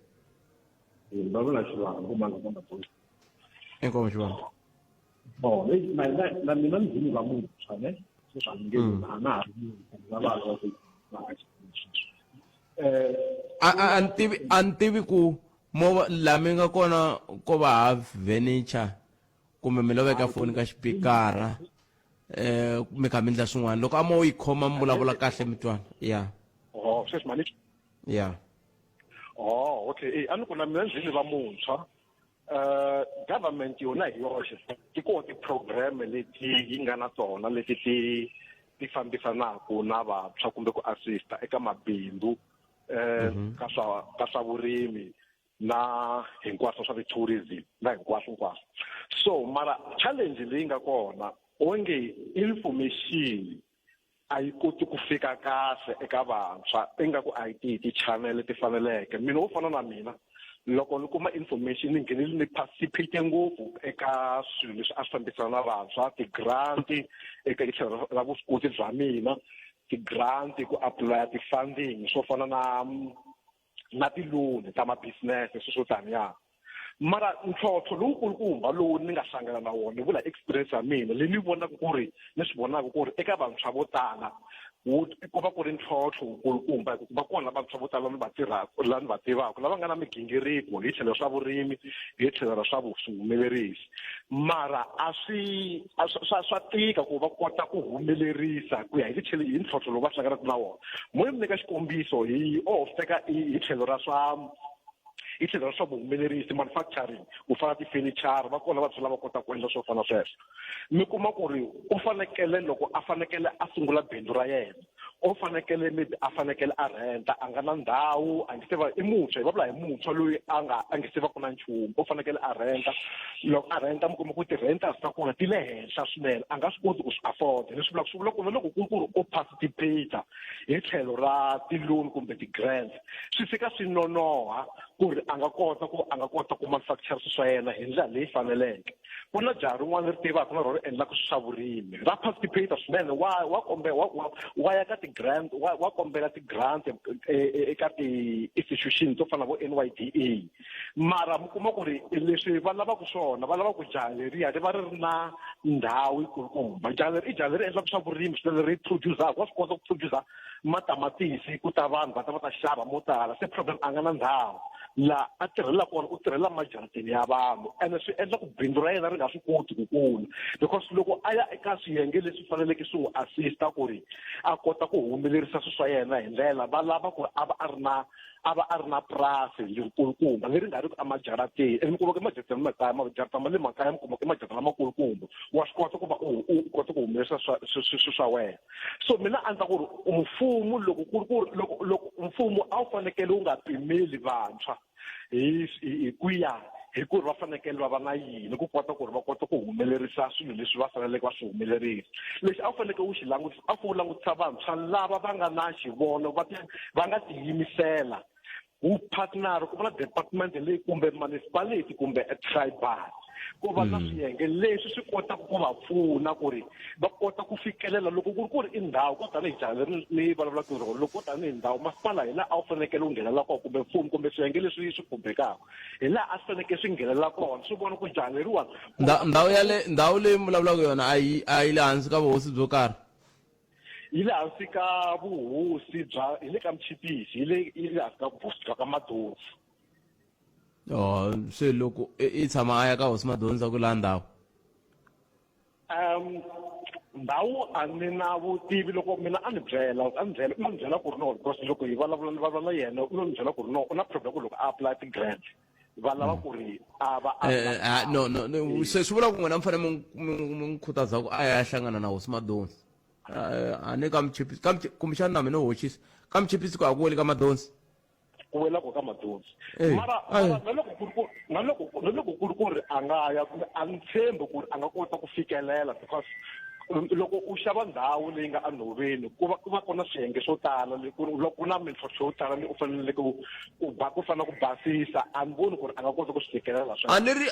va vula xivanga ku manga manga enkomo xivanga na mina ndzi va muntshwa ne swa nge na va an tivi ku mo la mi nga kona ko va ha furniture kumbe mi loveka foni ka xipikara mi kha mi endla swin'wana loko a mo yi khoma mi vulavula kahle mi twana ya sweswi mani ya okay a ni ku na mina ndzi va muntshwa government yona hi yoxe ti koho ti-program leti yi nga na tona leti ti fambisanaka na vantshwa kumbe ku assista eka mabindzu ka swa vurimi na hinkwaswo swa tourism na hinkwaswo so mara challenge leyi nga kona onge information a yi koti ku fika kahle eka vantshwa ingaku a yi ti-channel leti faneleke mina wo fana na mina loko ni kuma information ni nghenile ni participate ngopfu eka swilo leswi a swi fambisana na vantshwa ti-grant eka tlhelo ra vuswikoti bya mina ti-grant ku apply ti-funding swo fana na ti-loan ta ma-business swo taniya mara ntlhontlho lowukulukumba lowu ni nga hlangana na wona ni vula experience ya mina leyi ni vonaka ku ri ni swi vonaka ku ri eka vantshwa vo tala ku va ku ri ntlhontlho wukulukumba hi ku va kona vantshwa vo tala ni va tirhaka lava ni va tivaka lava nga na migingiriko hi tlhelo swa vurimi hi tlhelo ra swa vuhumelerisi mara swa tika ku va kota ku humelerisa ku ya hi ntlhontlho lowu va hlanganaka na wona moyi mi nyika xikombiso hi teka hi tlhelo ra swa hi tlhelo ra swa vuhumelerisi manufacturing ku fana tifenichara va kona vantshwa lava kota ku endla swo fana sweswo mi kuma ku ri u fanekele loko a fanekele a sungula bindzu ra yena o fanekele maybe a fanekele a renta a nga na ndhawu a nge se va i muntshwa hi va vula hi muntshwa loyi a nge se va ku na nchumu o fanekele a renta loko a renta mi kuma ku ti-renters ta kona ti le henhla swinene a nga swi koti ku swi afford leswi vulaka swi vula ku na loko ku ri o participate hi tlhelo ra ti-loan kumbe ti-grants swi fika swi nonoha ku ri a nga kota ku manufacture swilo swa yena hi ndlela leyi faneleke ku na jaha rin'wana ri tivaka na rona ri endlaka swa vurimi ra participate swinene wa ya ka ti-grant wa kombela ti-grant eka ti-institution to fana vo NYDA mara mi kuma ku ri leswi va lavaka swona va lava ku jaha leriya ri va ri ri na ndhawu yikulukumba jaha leri endlaka swa vurimi swinene ri producer wa swi kota ku producer matamatisi ku ta vanhu va ta xava mo tala se problem a nga na ndhawu la a tirhela kona u tirhela majarateni ya vanhu ene swi endla ku bindzu ra yena ri nga swi koti ku kula because loko a ya eka swiyenge leswi faneleke swi assista ku ri a kota ku humelerisa swilo swa yena hi ndlela va lava ku ri a va a ri na purasi lerikulukumba leri nga ri ku emajarateni mi kuma ku emajarateni makaya majarata ma le makaya mi kuma ku emajarata lamakulukumba wa swi kota ku va u kota ku humelerisa swilo swa wena so mina a ndza ku ri mfumo loko mfumo a wu fanekele wu nga pimeli vantshwa hi ku ya hi ku ri va fanekele va va na yini ku kota ku ri va kota ku humelerisa swilo leswi va faneleke va swi humelerisa lexi a wu fanekele wu xi langutisa a wu langutisa vantshwa lava va nga na xivono va nga tiyimisela wu partner ku va na department leyi kumbe municipality kumbe a tribal ku va na swiyenge leswi swi kotaka ku va pfuna ku ri va kota ku fikelela loko ku ri i ndhawu ko tanihi jaha leyi vulavulaka ku ri loko tanihi ndhawu masipala hi laha a wu fanekele wu nghenelela kona kumbe mfumo kumbe swiyenge leswi swi khumbekaka hi laha a swi fanekele swi nghenelela kona swi vona ku jaha leriwani ndhawu leyi mi vulavulaka yona a yi le hansi ka vuhosi byo karhi yi le hansi ka vuhosi bya hi le ka Mchipisi yi le hansi ka vuhosi bya ka Madonsi. Se loko i tshama a ya ka hosi Madonsi ku laha ndhawu ndhawu a ni na vutivi loko mina a ni byela ku ri no because loko hi vulavula na yena u ni byela ku ri no u na problem ku loko a apply ti-grant va lava ku ri a va no se swi vula ku n'wina mi fanele mi khutaza ku a ya hlangana na hosi Madonsi a ni ka Mchipisi kumbexana na mina hoxisa ka Mchipisi ku a ku weli ka Madonsi ku wela ko ka Madonsi mara na loko ku ri ku ri a nga ya kumbe a ni tshembi ku ri a nga kota ku fikelela because loko u xava ndhawu leyi nga enhoveni ku va ku na swiyenge swo tala loko ku na mintlhontlho yo tala leyi u faneleke ku fana ku basisa a ni voni ku ri a nga kota ku swi fikelela a ni ri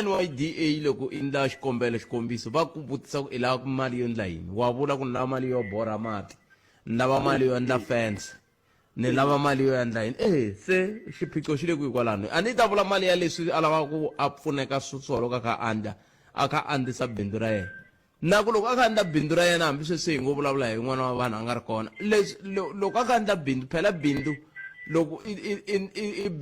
NYDA loko i ndla xikombelo xikombiso va ku vutisa ku i lava mali yo ndla yini wa vula ku ni lava mali yo borha mati ni lava mali yo endla fence ni lava mali yo endla yini se xiphiqo xi le ku hikwalano a ni ta vula mali ya leswi a lavaka ku a pfuneka swolo ka a kha andlisa bindzu ra yena na ku loko a kha endla bindzu ra yena hambi sweswi hi ngo vulavula hi n'wana wa vanhu a nga ri kona loko a kha endla bindzu phela bindzu loko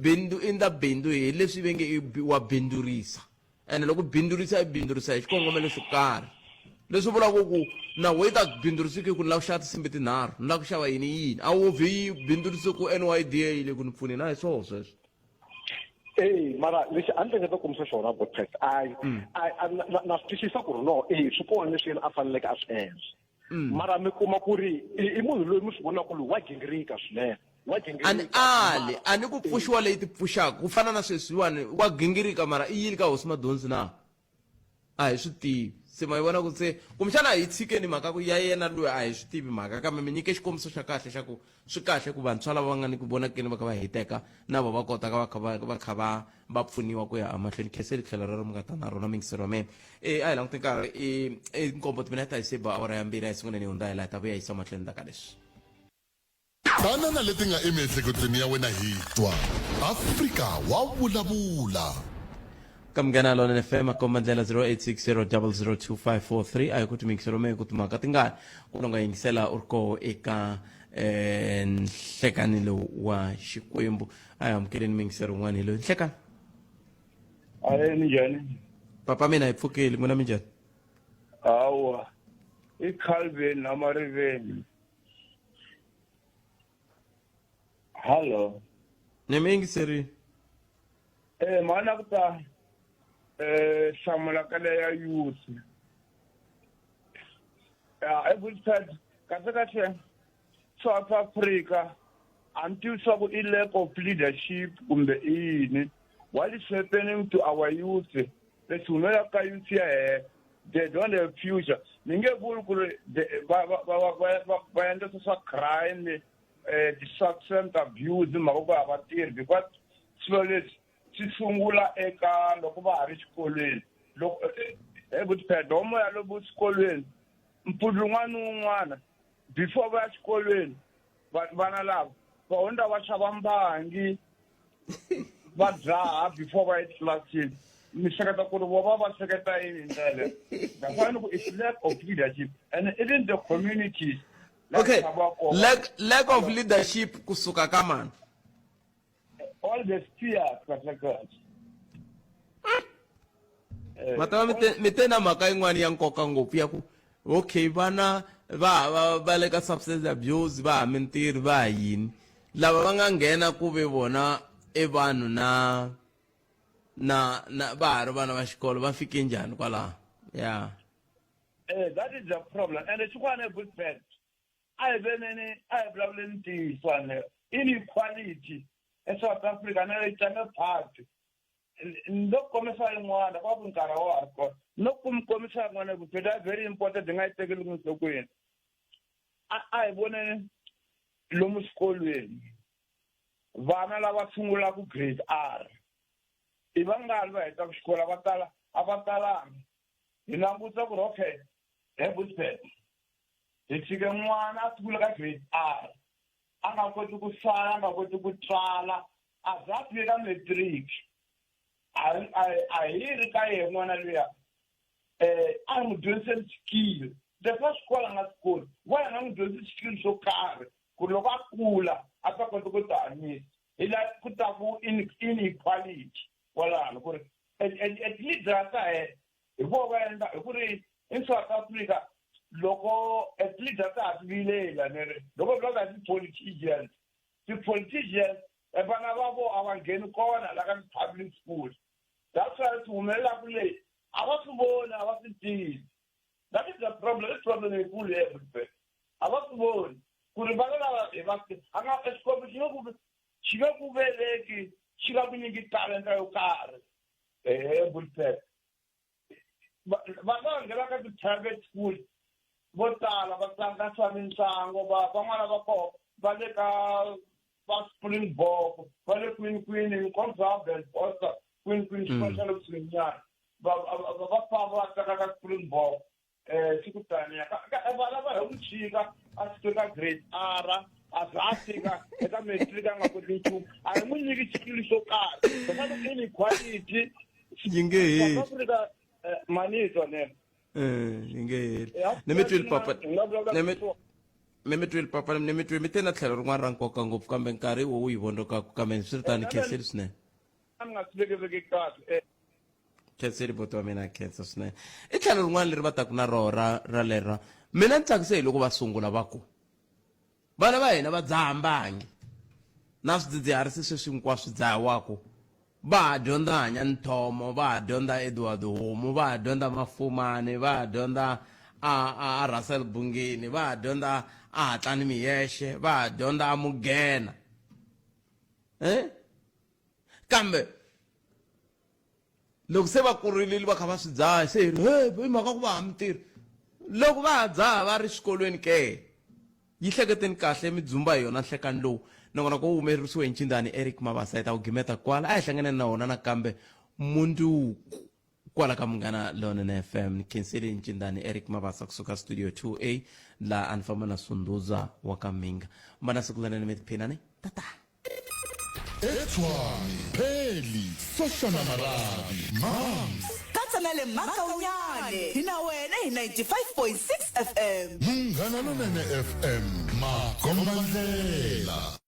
bindzu i ndla bindzu hi leswi va nge wa bindzurisa ene loko bindzurisa i bindzurisa hi xikongomelo xo karhi leswi vulaka ku na we ta bindzurisiki ku ni lava ku xava tisimbi tinharhu ni lava ku xava yini a wo vhi bindzurise ku NYDA le ku ni pfuneni a hi swoho sweswo mara lexi a ni hleketa ku misa xona Botpet na swi twisisa ku ri no swi kona leswi yena a faneleke a swi endla mara mi kuma ku ri i munhu loyi mi swi vonaka ku loyi wa gingirika swinene a ni ku pfuxiwa leyi ti pfuxaka ku fana na sweswiwani wa gingirika mara i yili ka hosi Madonsi na a hi swi tivi se ma yi vona ku se kumbexana hi tshikeni mhaka ku ya yena loyi a hi swi tivi mhaka kambe mi nyike xikombiso xa kahle xa ku swi kahle ku vantshwa lava va nga ni ku vonakeni va kha va hiteka na vo va kotaka va kha va pfuniwa ku ya emahlweni kheseli tlhelo ra ri mi nga ta na rona mingisero mene a hi languti nkarhi i nkombo timinete a hi se ba awara ya mbirhi a hi sunguleni hundza hi laha ta vuya yisa mahlweni ndaka leswi tanana leti nga emiehleketweni ya wena hi twa Afrika wa vulavula kamgana lona FM akoma ndlela 0860002543 ayi kuti mingisero me kuti mhaka tingani u nga yingisela u ri koho eka nhlekani lowu wa Xikwembu a hi amukeleni mingisero n'wana hi loyi nhlekani ni njhani papa mina hi pfukeli n'wina mi njhani hawa i Calvin na Mariveni hallo ni mi yingiserini mana ku ta hlamula ka leya youth Botpet kahle South Africa until so i lack of leadership kumbe yini what is happening to our youth lesungula ka youth ya they don't have future ninge vuli ku va endla swa crime substance abuse mhaka ku hava tirhi because swilo leswi swi sungula eka loko va ha ri xikolweni loko Botpet homo ya lobu xikolweni mpundzu un'wana un'wana before va ya xikolweni vana lava va hundza va xava mbangi va dzaha before va ya etlilasini mi hleketa ku ri vo va hleketa yini ndlela ngafani ku it's lack of leadership and even the communities okay lack of leadership kusuka ka mani all the spheres like that matava mi tena mhaka yin'wana ya nkoka ngopfu ya ku okay vana va le ka substance abuse va ha mintirho va ha yini lava va nga nghena ku ve vona vanhu na va ha ri vana va xikolo va fike njhani kwalaho that is the problem and xin'wana Botpet a hi vulavuleni ntiyiso inequality eSouth Africa na yi tlanga part no komisa yin'wana kwa ku nkarhi wa ha kona no komisa yin'wana Botpet very important hi nga yi tekeli enhlokweni a hi vone lomu xikolweni vana lava sungula ku grade R i vangani va heta ku xikola a va talanga hi languta ku ri okay Bushbuck hi tshike n'wana a sungula ka grade R a nga koti ku hlaya a nga koti ku tswala a za a fika matric a hi ri ka yena n'wana luya a n'wi dyondziseni skill leswa xikola nga swikoli wa yena n'wi dyondzisi skill swo karhi ku loko a kula a ta kota ku ti hanyisa hi la ku ta ku inequality kwalano ku ri at leader ta hi vo va endla hi ku ri in South Africa loko at leader ta ha vilela nere loko va nga ti-politicians vana va vo a va ngheni kona la ka public school that's why swi humelela ku leyi a va swi voni a va swi tivi that is the problem yikulu everywhere a va swi voni ku ri vana lava hi va a nga xikombo xi nge ku veleki xi nga ku nyiki talenta yo karhi Bushbuck vana va nghena ka ti-private school vo tala va tlanga swa mitlangu van'wana va koho va le ka va Springbok va le Queen Conservative Bosta Queen xikoxa le kusuhinyana va famba va tlanga ka Springbok xikutani vana va hi ku chika a fika ka grade R a za a fika eka matric a nga koti nchumu a hi n'wi nyiki xikili xo karhi leswaku inequality yi nge heli Afrika manito nene yi nge heli ni mi twile papa mi twile papa mi te na tlhelo rin'wana ra nkoka ngopfu kambe nkarhi wo yi vondokaku kambe swi ri tani khenseli swinene a nga swi vekeveki kahle khenseli boto wa mina a khensa swinene i tlhelo rin'wana leri va taku na roho ra lera mina ni tsakise hi loko va sungula va ku vana va hina va dzaha mbangi na swidzidziharisi sweswi hinkwaswo dzahiwaku va ha dyondza hanya nthomo va ha dyondza Edward Homu va ha dyondza Mafumani va ha dyondza a Russell Bungeni va ha dyondza a Hatlani Miyexe va ha dyondza a Mugena kambe loko se va kurile va kha va swi dzaha se hi mhaka ku va ha mitirhi loko va ha dzaha va ri xikolweni ke yi hleketeni kahle midzumba hi yona nhlekani lowu nangona ko humelerisiwe hi Ncindani Eric Mabasa hi ta ku gimeta kwala a hi hlanganeni na wona nakambe munduku kwala ka Munghana Lonene FM ni khenseli Ncindani Eric Mabasa kusuka studio 2A la a ni famba na Sunduza wa ka Minga mbana siku lanene mi tiphinani tata Etshwane Pheli Soshana Marabi Mams katsanale makaunyane hina wena hi 95.6 FM Munghana Lonene FM Makombandlela